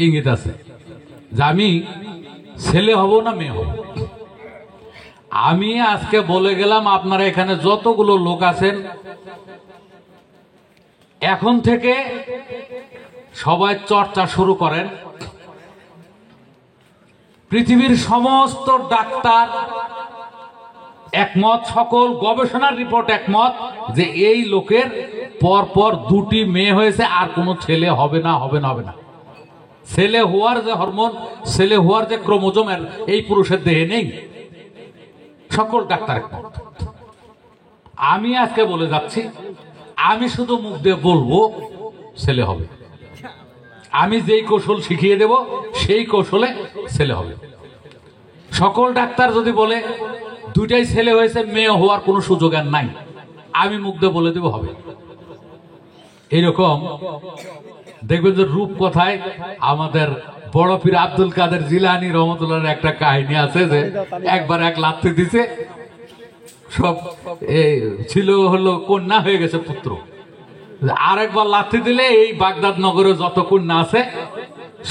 ইঙ্গিত আছে যে আমি ছেলে হব না মেয়ে হব। আমি আজকে বলে গেলাম, আপনারা এখানে যতগুলো লোক আছেন এখন থেকে সবাই চর্চা শুরু করেন। পৃথিবীর সমস্ত ডাক্তার একমত, সকল গবেষণার রিপোর্ট একমত যে এই লোকের পরপর 2টি মেয়ে হয়েছে, আর কোনো ছেলে হবে না, হবে না, হবে না। ছেলে হওয়ার যে হরমোন, ছেলে হওয়ার যে ক্রোমোজোমের, এই পুরুষের দেহে নেই। সকল ডাক্তার একমত। আমি আজকে বলে যাচ্ছি, আমি শুধু মুখ দিয়ে বলবো ছেলে হবে। আমি যেই কৌশল শিখিয়ে দেব সেই কৌশলে ছেলে হবে। সকল ডাক্তার যদি বলে 2টাই ছেলে হয়েছে, মেয়ে হওয়ার কোনো সুযোগ আর নাই, আমি মুখ দিয়ে বলে দেব হবে। এইরকম দেখবেন যে রূপকথায় আমাদের বড় পীর আব্দুল কাদের জিলানী রহমতুল্লাহর একটা কাহিনী আছে যে একবার এক লাথি দিছে, সব ছিল হলো কন্যা হয়ে গেছে পুত্র। আরেকবার লাথি দিলে এই বাগদাদ নগরে যত কন্যা আছে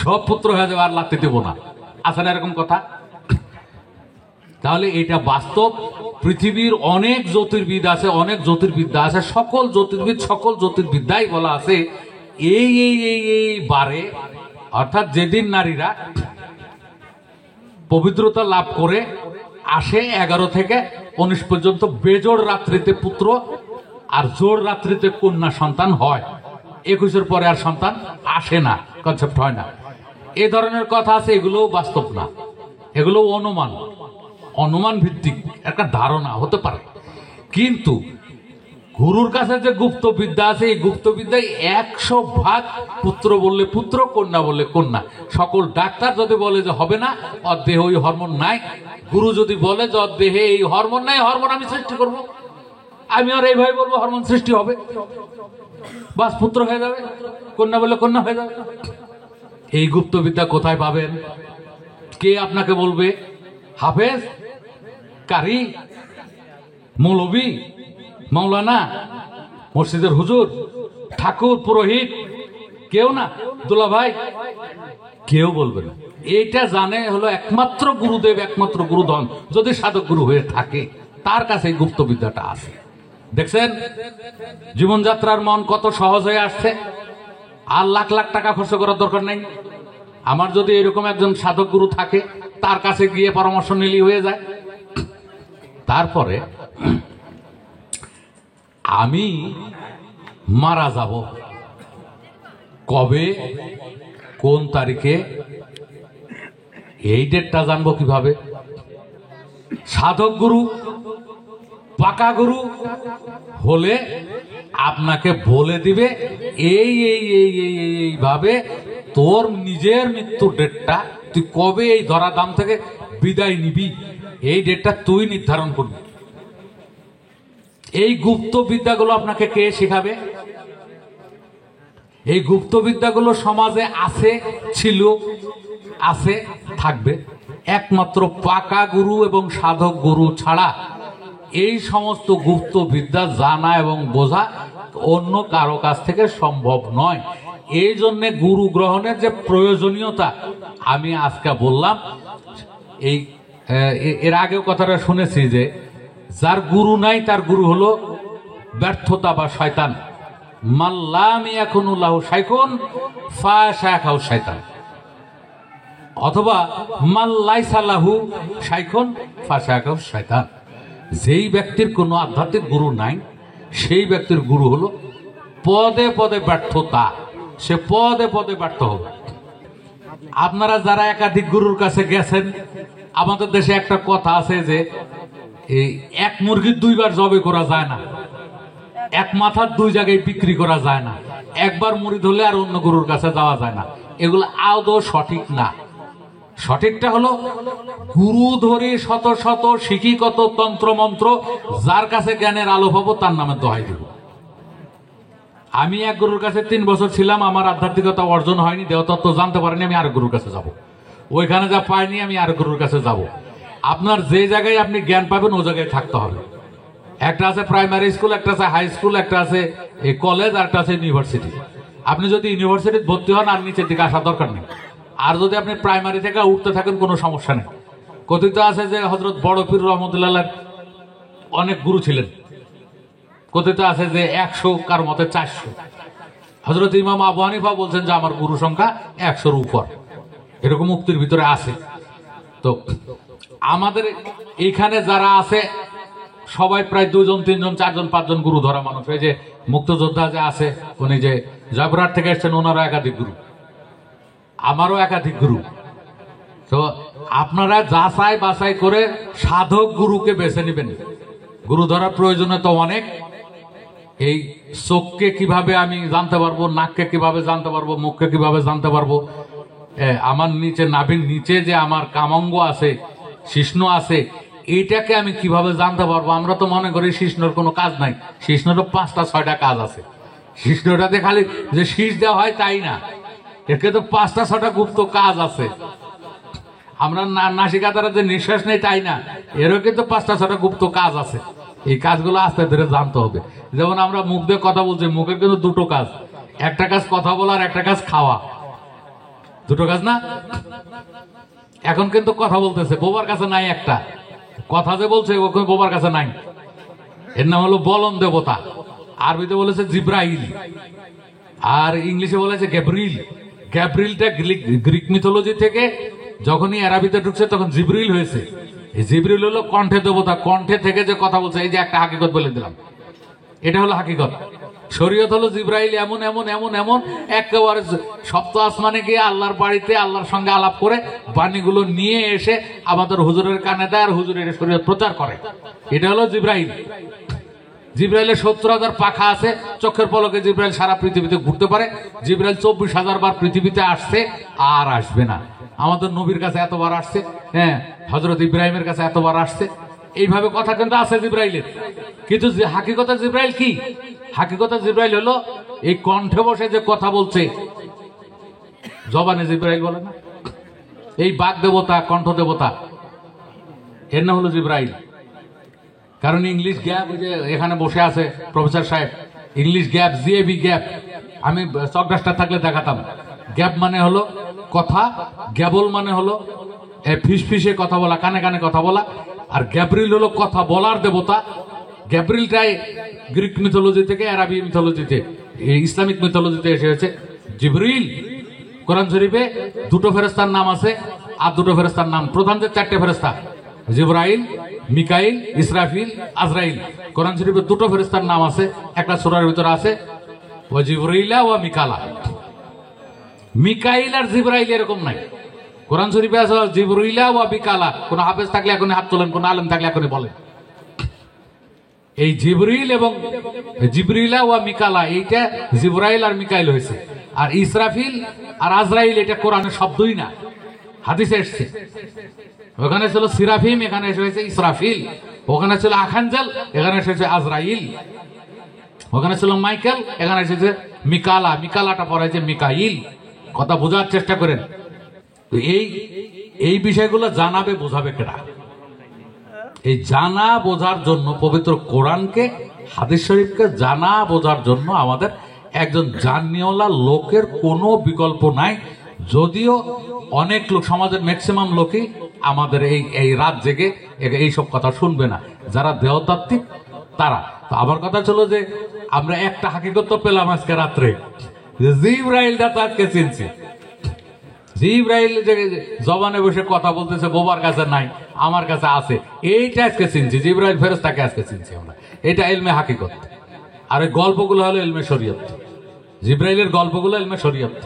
সব পুত্র হয়ে যাবে, আর লাথি দেব না। আছে না এরকম কথা? তাহলে এটা বাস্তব। পৃথিবীর অনেক জ্যোতির্বিদ আছে, অনেক জ্যোতির্বিদ্যা আছে, সকল জ্যোতির্বিদ সকল জ্যোতির্বিদ্যাই বলা আছে এই এই এই এই বারে, অর্থাৎ যেদিন নারীরা পবিত্রতা লাভ করে আসে 11 থেকে 19 পর্যন্ত বেজোড় রাত্রিতে পুত্র আর জোড় রাত্রিতে কন্যা সন্তান হয়। 21-এর পরে আর সন্তান আসে না, কনসেপ্ট হয় না। এ ধরনের কথা আছে, এগুলোও বাস্তব না, এগুলো অনুমান, অনুমান ভিত্তিক একটা ধারণা হতে পারে। কিন্তু গুরুর কাছে যে গুপ্ত বিদ্যা আছে, এই গুপ্ত বিদ্যায় 100% পুত্র বললে পুত্র, কন্যা বললে কন্যা। সকল ডাক্তার যদি বলে যে হবে না, ওর দেহে ওই হরমোন নাই, গুরু যদি বলে যে ওর দেহে এই হরমোন নাই, হরমোন আমি সৃষ্টি করব, আমি আর এইভাবে বলবো হরমোন সৃষ্টি হবে, বাস পুত্র হয়ে যাবে, কন্যা বললে কন্যা হয়ে যাবে। এই গুপ্ত বিদ্যা কোথায় পাবেন? কে আপনাকে বলবে? হাফেজ, কারি, মৌলবী, মাওলানা, মসজিদের হুজুর, ঠাকুর, পুরোহিত? কেউ না। দুলা ভাই? কেউ বলবে না। এটা জানে হলো একমাত্র গুরুদেব, একমাত্র গুরুধন, যদি সাধক গুরু হয়ে থাকে তার কাছে গুপ্ত বিদ্যাটা আছে। দেখছেন জীবনযাত্রার মন কত সহজ হয়ে আসছে, আর লাখ লাখ টাকা খরচ করার দরকার নেই। আমার যদি এরকম একজন সাধক গুরু থাকে, তার কাছে গিয়ে পরামর্শ নিলেই হয়ে যায়। তারপরে আমি মারা যাব কবে, কোন তারিখে, এই ডেটটা জানবো কিভাবে? সাধক গুরু, পাকা গুরু হলে আপনাকে বলে দিবে এই এই এই এই এইভাবে তোর নিজের মৃত্যুর ডেটটা তুই কবে এই ধরাধাম থেকে বিদায় নিবি, এই ডেটটা তুই নির্ধারণ করবি। এই গুপ্ত বিদ্যাগুলো আপনাকে কে শেখাবে? এই গুপ্ত বিদ্যাগুলো সমাজে আছে, ছিল, আছে, থাকবে। একমাত্র পাকা গুরু এবং সাধক গুরু ছাড়া এই সমস্ত গুপ্ত বিদ্যা জানা এবং বোঝা অন্য কারো কাছ থেকে সম্ভব নয়। এই জন্য গুরু গ্রহণের যে প্রয়োজনীয়তা আমি আজকে বললাম। এই এর আগেও কথাটা শুনেছি যে যার গুরু নাই তার গুরু হলো ব্যর্থতা বা শয়তান। মাল্লাম ইয়াকুনুল্লাহু শাইখুন ফাশাখাউ শয়তান, অথবা মাল্লাইসা লাহু শাইখুন ফাশাখাউ শয়তান। যেই ব্যক্তির কোনো আধ্যাত্মিক গুরু নাই সেই ব্যক্তির গুরু হলো পদে পদে ব্যর্থতা, সে পদে পদে ব্যর্থ হবে। আপনারা যারা একাধিক গুরুর কাছে গেছেন, আমাদের দেশে একটা কথা আছে যে এই এক মুরগির 2 বার জবে করা যায় না, এক মাথার 2 জায়গায় বিক্রি করা যায় না, একবার মুরিদ হলে আর অন্য গুরুর কাছে যাওয়া যায় না। এগুলো আদৌ সঠিক না। সঠিকটা হলো গুরু ধরে শত শত শিখি কত তন্ত্র মন্ত্র, যার কাছে জ্ঞানের আলো পাবো তার নামে দোহাই দেব। আমি এক গুরুর কাছে 3 বছর ছিলাম, আমার আধ্যাত্মিকতা অর্জন হয়নি, দেহতত্ত্ব জানতে পারিনি, আমি আরেক গুরুর কাছে যাব। ওইখানে যা পাইনি আমি আরেক গুরুর কাছে যাব। আপনার যে জায়গায় আপনি জ্ঞান পাবেন ও জায়গায় থাকতে হবে। একটা আছে প্রাইমারি স্কুল, একটা আছে হাই স্কুল, একটা আছে কলেজ, আর একটা আছে ইউনিভার্সিটি। আপনি যদি ইউনিভার্সিটিতে ভর্তি হন আর নিচের দিকে আসার দরকার নেই। আর যদি আপনি প্রাইমারি থেকে উঠতে থাকেন কোনো সমস্যা নেই। কথিত আছে যে হযরত বড় পীর রহমতুল্লাহ অনেক গুরু ছিলেন। কথিত আছে যে 100, কার মতে 400। হযরত ইমাম আবু হানিফা বলছেন যে আমার গুরু সংখ্যা 100-এর উপর, এরকম মুক্তির ভিতরে আছে। তো আমাদের এইখানে যারা আছে সবাই প্রায় 2 জন 3 জন 4 জন 5 জন গুরু ধরা মানুষ। এই যে মুক্তযোদ্ধা যে আছে, উনি যে জয়পুরহাট থেকে এসছেন, ওনারও একাধিক গুরু, আমারও একাধিক গুরু। তো আপনারা যাচাই বাছাই করে সাধক গুরুকে বেছে নেবেন। গুরু ধরার প্রয়োজনীয়তা অনেক। এই চোখকে কিভাবে আমি জানতে পারবো, নাককে কিভাবে জানতে পারবো, মুখকে কিভাবে জানতে পারবো, আমার নিচে নাভির নিচে যে আমার কামঙ্গ আছে, শিষ্ণ আছে, এইটাকে আমি কিভাবে জানতে পারবো? আমরা তো মনে করি শিষ্ণর কোনো কাজ নাই। শিষ্ণেরও 5টা 6টা কাজ আছে। কৃষ্ণটাতে খালি যে শীষ দেওয়া হয় তাই না, এর কিন্তু 5টা-6টা গুপ্ত কাজ আছে। আমরা নাসিকা দ্বারা যে নিঃশ্বাস নেই তাই না, এরও কিন্তু 5টা-6টা গুপ্ত কাজ আছে। এই কাজগুলো আস্তে ধীরে জানতে হবে। যেমন আমরা মুখ দিয়ে কথা বলছি, মুখের কিন্তু 2টো কাজ, একটা কাজ কথা বলা আর একটা কাজ খাওয়া, 2টো কাজ না। এখন কিন্তু কথা বলতেছে, বোবার কাছে নাই, একটা কথা যে বলছে ওখানে বোবার কাছে নাই। এর নাম হলো বলন দেবতা, আরবিতে বলেছে জিব্রাইল, আর ইংলিশে বলেছে গ্যাব্রিল। গ্যাব্রিলটা গ্রিক মিথোলজি থেকে যখনই আরবিতে ঢুকছে তখন জিব্রিল হয়েছে। এই জিব্রিল হলো কণ্ঠে দেবতা, কণ্ঠে থেকে যে কথা বলছে। এই যে একটা হাকিকত বলে দিলাম, এটা হলো হাকিকত। শরীয়ত হলো জিব্রাইল এমন এমন এমন এমন একেবারে সপ্ত আসমানে গিয়ে আল্লাহর বাড়িতে আল্লাহর সঙ্গে আলাপ করে বাণীগুলো নিয়ে এসে আমাদের হুজুরের কানে দেয়, আর হুজুরের শরীয়ত প্রচার করে। এটা হলো জিব্রাইল। জিব্রাইলের 70,000 পাখা আছে, চোখের পলকে জিব্রাইল সারা পৃথিবীতে ঘুরতে পারে। জিব্রাইল 24,000 বার পৃথিবীতে আসছে, আর আসবে না। আমাদের নবীর কাছে এতবার আসছে, হ্যাঁ, হযরত ইব্রাহিমের কাছে এতবার আসছে। এইভাবে কথা কিন্তু আছে জিব্রাইলের। কিন্তু হাকিকতে জিব্রাইল কি? হাকিকতে জিব্রাইল হলো এই কণ্ঠে বসে যে কথা বলছে, জবানে জিব্রাইল বলে না, এই বাক দেবতা, কণ্ঠ দেবতা, এর নাম হলো জিব্রাইল। কারণ ইংলিশ গ্যাপ, যে এখানে বসে আছে প্রফেসর সাহেব, ইংলিশ গ্যাপ, জিএবি গ্যাপ, আমি চকডাস্টার থাকলে দেখাতাম। গ্যাপ মানে হলো কথা, গ্যাবল মানে হলো ফিসফিসে কথা বলা, কানে কানে কথা বলা। আর গ্যাব্রিল হলো কথা বলার দেবতা। গ্যাব্রিলটাই গ্রিক মিথোলজি থেকে, আরবি মিথোলজিতে, ইসলামিক মিথোলজিতে এসেছে। জিব্রিল কোরআন শরীফে 2টো ফেরেশতার নাম আছে, আর 2টো ফেরেশতার নাম, প্রধান যে 4টে ফেরেশতা, জিবরাইল, মিকাইল, ইসরাফিল, আজরাইল। কোরআন শরীফে 2টো ফেরেশতার নাম আছে, একটা সূরার ভিতরে আছে ওয়া জিবরাইলা ওয়া মিকালা। মিকাইল আর জিবরাইল এরকম নাই, কোরআন শরীফে আছে জিবরাইলা ওয়া মিকালা। কোন হাফেজ থাকলে এখনই হাত তোলেন, কোন আলেম থাকলে এখনই বলেন। এই জিবরিল এবং জিবরিলা ওয়া মিকালা, এইটা জিবরাইল আর মিকাইল হয়েছে। আর ইসরাফিল আর আজরাইল এটা কোরআনের শব্দই না, হাদিসে এসেছে। ওখানে ছিল সিরাফিম, এখানে এসে হয়েছে ইসরাফিল। ওখানে ছিল আখানজাল, এখানে এসেছে আজরাইল। ওখানে ছিল মাইকেল, এখানে এসেছে মিকালা। মিকালাটা পরে হয়েছে মিকাইল। কথা বোঝার চেষ্টা করেন। এই বিষয়গুলো জানাবে, বোঝাবে কেডা? এই জানা বোঝার জন্য পবিত্র কোরআনকে, হাদিস শরীফকে জানা বোঝার জন্য আমাদের একজন জানিওয়ালা লোকের কোনো বিকল্প নাই। যদিও অনেক লোক, সমাজের ম্যাক্সিমাম লোকই আমাদের এই রাত জেগে এইসব কথা শুনবে না, যারা দেহতাত্ত্বিক তারা। তো আমার কথা ছিল যে আমরা একটা হাকিকত তো পেলাম আজকে রাত্রে, জিবরাইলটা তো আজকে চিনছি। জিবরাইল যে জবানে বসে কথা বলতেছে, বোবার কাছে নাই, আমার কাছে আছে, এইটা আজকে চিনছি। জিবরাইল ফেরেশতাকে আজকে চিনছি আমরা, এটা ইলমে হাকিকত। আর এই গল্পগুলো হলো ইলমে শরীয়ত। জিবরাইলের গল্পগুলো ইলমে শরীয়ত।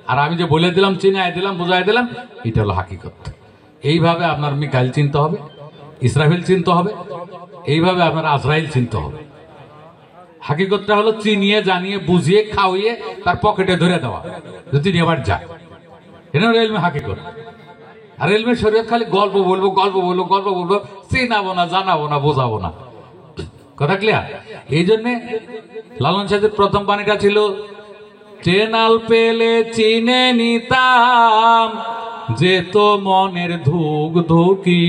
আর আমি যে বলে দিলাম, চিনাই দিলাম, বুঝাই দিলাম, এটা হলো হাকিকত। এইভাবে আপনার মিকাইল চিনতে হবে, ইসরাফিল চিনতে হবে, এইভাবে আপনার আজরাইল চিনতে হবে। হাকিকতটা হলো চিনিয়ে, জানিয়ে, বুঝিয়ে, খাওয়িয়ে তার পকেটে ধরে দেওয়া, যদি তিনি আবার যায়। এটা হলো ইলমে হাকিকত। আর ইলমে শরীয়ত খালি গল্প বলবো, গল্প বলবো, গল্প বলবো, চিনাবো না, জানাবো না, বোঝাবো না। কথা ক্লিয়ার? এই জন্যে লালন সাহেবের প্রথম বাণীটা ছিল, চেনাল পেলে চিনে নিতাম, যে তো মনের ধুক ধুকি,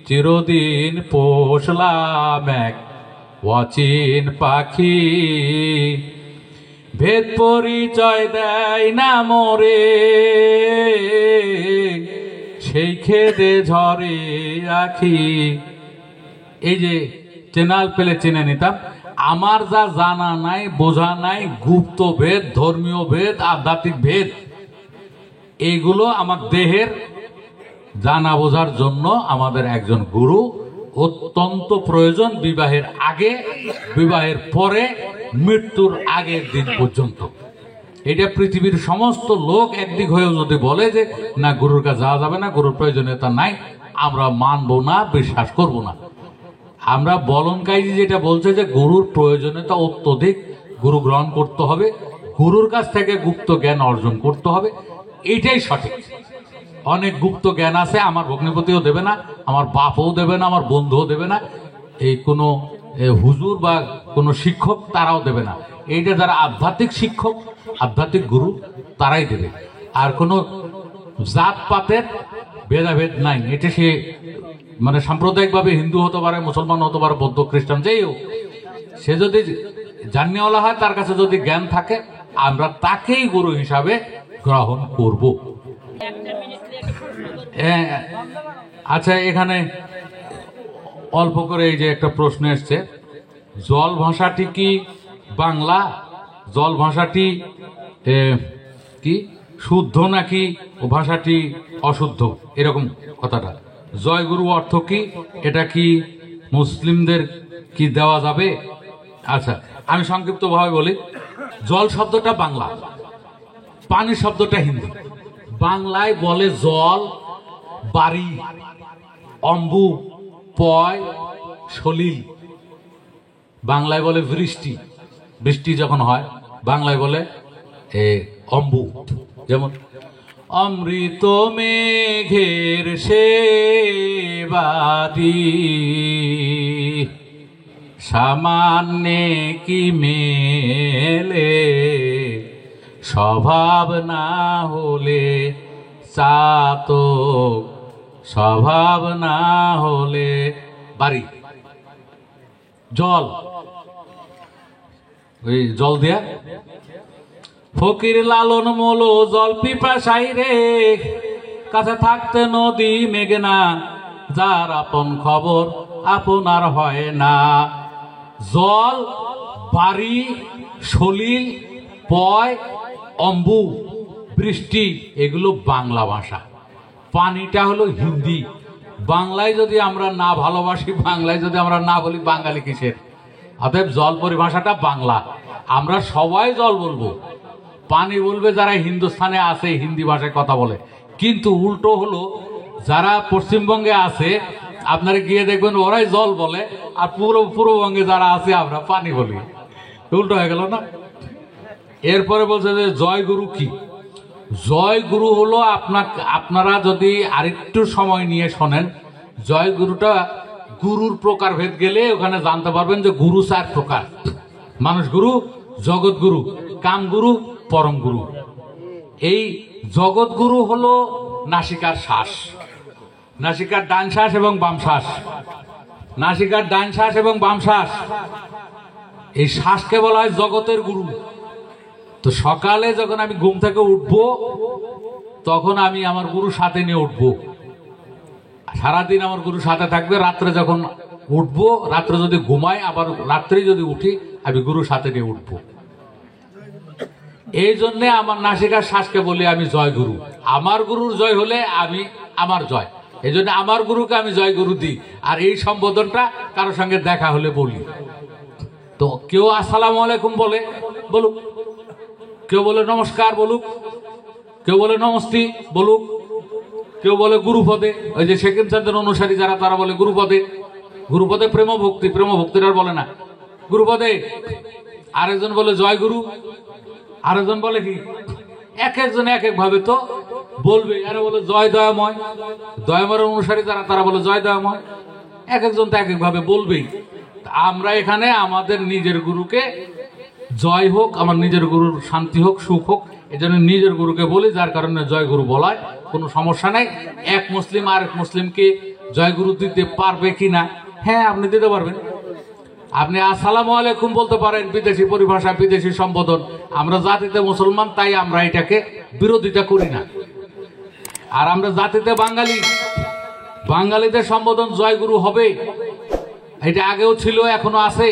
চিরদিন পোষলাম এক অচিন পাখি, ভেদ পরিচয় দেয় না মোরে, সেই খেদে ঝরে আখি। এই যে চেনাল পেলে চিনে নিতাম, আমার যা জানা নাই, বোঝা নাই, গুপ্ত ভেদ, ধর্মীয় ভেদ, আধ্যাত্মিক ভেদ, এইগুলো আমার দেহের জানা বোঝার জন্য আমাদের একজন গুরু অত্যন্ত প্রয়োজন। বিবাহের আগে, বিবাহের পরে, মৃত্যুর আগের দিন পর্যন্ত। এটা পৃথিবীর সমস্ত লোক একদিক হয়েও যদি বলে যে না, গুরুর কাছে যাওয়া যাবে না, গুরুর প্রয়োজনীয়তা নাই, আমরা মানবো না, বিশ্বাস করব না। আমরা বলনকারী যেটা বলছে যে গুরুর প্রয়োজনীয়তা অত্যধিক, গুরু গ্রহণ করতে হবে, গুরুর কাছ থেকে গুপ্ত জ্ঞান অর্জন করতে হবে, এইটাই সঠিক। অনেক গুপ্ত জ্ঞান আছে, আমার ভগ্নিপতিও দেবে না, আমার বাপও দেবে না, আমার বন্ধুও দেবে না, এই কোনো হুজুর বা কোনো শিক্ষক তারাও দেবে না। এইটা যারা আধ্যাত্মিক শিক্ষক, আধ্যাত্মিক গুরু, তারাই দেবে। আর কোনো জাতপাতের ভেদাভেদ নাই। এটা সে মানে সাম্প্রদায়িকভাবে হিন্দু হতে পারে, মুসলমান হতে পারে, বৌদ্ধ, খ্রিস্টান, যেই হোক, সে যদি জানিওয়ালা হয়, তার কাছে যদি জ্ঞান থাকে, আমরা তাকেই গুরু হিসাবে গ্রহণ করব। আচ্ছা, এখানে অল্প করে এই যে একটা প্রশ্ন এসছে, জল ভাষাটি কি বাংলা? জল ভাষাটি কি শুদ্ধ নাকি ও ভাষাটি অশুদ্ধ, এরকম কথাটা। জয়গুরু অর্থ কি? এটা কি মুসলিমদের কি দেওয়া যাবে? আচ্ছা, আমি সংক্ষিপ্তভাবে বলি। জল শব্দটা বাংলা, পানি শব্দটা হিন্দি। বাংলায় বলে জল, বাড়ি, অম্বু, পয়, সলিল। বাংলায় বলে বৃষ্টি, বৃষ্টি যখন হয় বাংলায় বলে অম্বু। যেমন অমৃত মেঘের সেবাদি, সামান্যে কি মেলে, স্বভাব না হলে চাতক, স্বভাব না হলে বাড়ি। জল, ওই জল দিয়া ফকির লালন মোলো জল পিপাসাই রে, কাছে থাকতে নদী মেঘনা, যার আপন খবর আপনার হয় না। জল, বাড়ি, সলিল, পয়, অম্বু, বৃষ্টি, এগুলো বাংলা ভাষা। পানিটা হলো হিন্দি। বাংলায় যদি আমরা না ভালোবাসি, বাংলায় যদি আমরা না বলি, বাঙালি কিসের? অতএব জল পরিভাষাটা বাংলা। আমরা সবাই জল বলবো, পানি বলবে যারা হিন্দুস্থানে আছে, হিন্দি ভাষায় কথা বলে। কিন্তু উল্টো হলো, যারা পশ্চিমবঙ্গে আছে, আপনারা গিয়ে দেখবেন ওরাই জল বলে, আর পূর্ববঙ্গে যারা আছে আমরা পানি বলি। উল্টো হয়ে গেল না? এরপরে বলছে যে জয়গুরু কি? জয়গুরু হলো আপনারা যদি আরেকটু সময় নিয়ে শোনেন, জয়গুরুটা গুরুর প্রকারভেদ গেলে ওখানে জানতে পারবেন যে গুরু 4 প্রকার। মানুষ গুরু, জগৎ গুরু, কাম গুরু, পরম গুরু। এই জগৎ গুরু হলো নাসিকার শ্বাস, নাসিকার ডান শ্বাস এবং বাম শ্বাস, নাসিকার ডান শ্বাস এবং বাম শ্বাস, এই শ্বাসকে বলা হয় জগতের গুরু। তো সকালে যখন আমি ঘুম থেকে উঠবো, তখন আমি আমার গুরু সাথে নিয়ে উঠবো। সারাদিন আমার গুরু সাথে থাকবে। রাত্রে যখন উঠবো, রাত্রে যদি ঘুমাই, আবার রাত্রে যদি উঠি, আমি গুরু সাথে নিয়ে উঠবো। এই জন্যে আমার নাসিকার শ্বাসকে বলি আমি জয় গুরু। আমার গুরুর জয় হলে আমি আমার জয়, এই জন্য আমার গুরুকে আমি জয় গুরু দিই। আর এই সম্বোধনটা কারোর সঙ্গে দেখা হলে বলি। তো কেউ আসসালামু আলাইকুম বলে, বলুক। কেউ বলে নমস্কার, বলুক। কেউ বলে নমস্তি, বলুক। কেউ বলে গুরুপদে, ওই যে সেকেন্ড চাঁদের অনুসারী যারা, তারা বলে গুরুপদে। গুরুপদে প্রেম ভক্তি, প্রেম ভক্তির আর বলে না গুরুপদে। আরেকজন বলে জয় গুরু, আরেকজন বলে কি, এক একজন এক এক ভাবে তো বলবে। আরে বলে জয় দয়াময়, দয়াময়ের অনুসারী যারা, তারা বলে জয় দয়াময়। এক একজন তো এক এক ভাবে বলবেই। আমরা এখানে আমাদের নিজের গুরুকে জয় হোক, আমার নিজের গুরুর শান্তি হোক, সুখ হোক, এই জন্য নিজের গুরুকে বলি, যার কারণে জয় গুরু বলায় কোনো সমস্যা নাই। এক মুসলিম আর এক মুসলিমকে জয় গুরু দিতে পারবে কিনা? হ্যাঁ, আপনি দিতে পারবেন। আপনি আসসালামু আলাইকুম বলতে পারেন, বিদেশি পরিভাষা, বিদেশি সম্বোধন। আমরা জাতিতে মুসলমান, তাই আমরা এটাকে বিরোধিতা করি না। আর আমরা জাতিতে বাঙালি, বাঙালিদের সম্বোধন জয় গুরু হবে। এটা আগেও ছিল, এখনো আছে।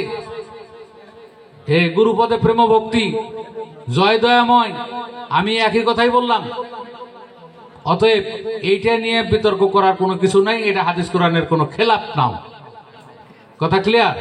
গুরুপদে প্রেম ভক্তি, জয় দয়াময়, আমি একই কথাই বললাম। অতএব এইটা নিয়ে বিতর্ক করার কোনো কিছু নাই। এটা হাদিস কোরআনের কোনো খেলাফ নাও। কথা ক্লিয়ার?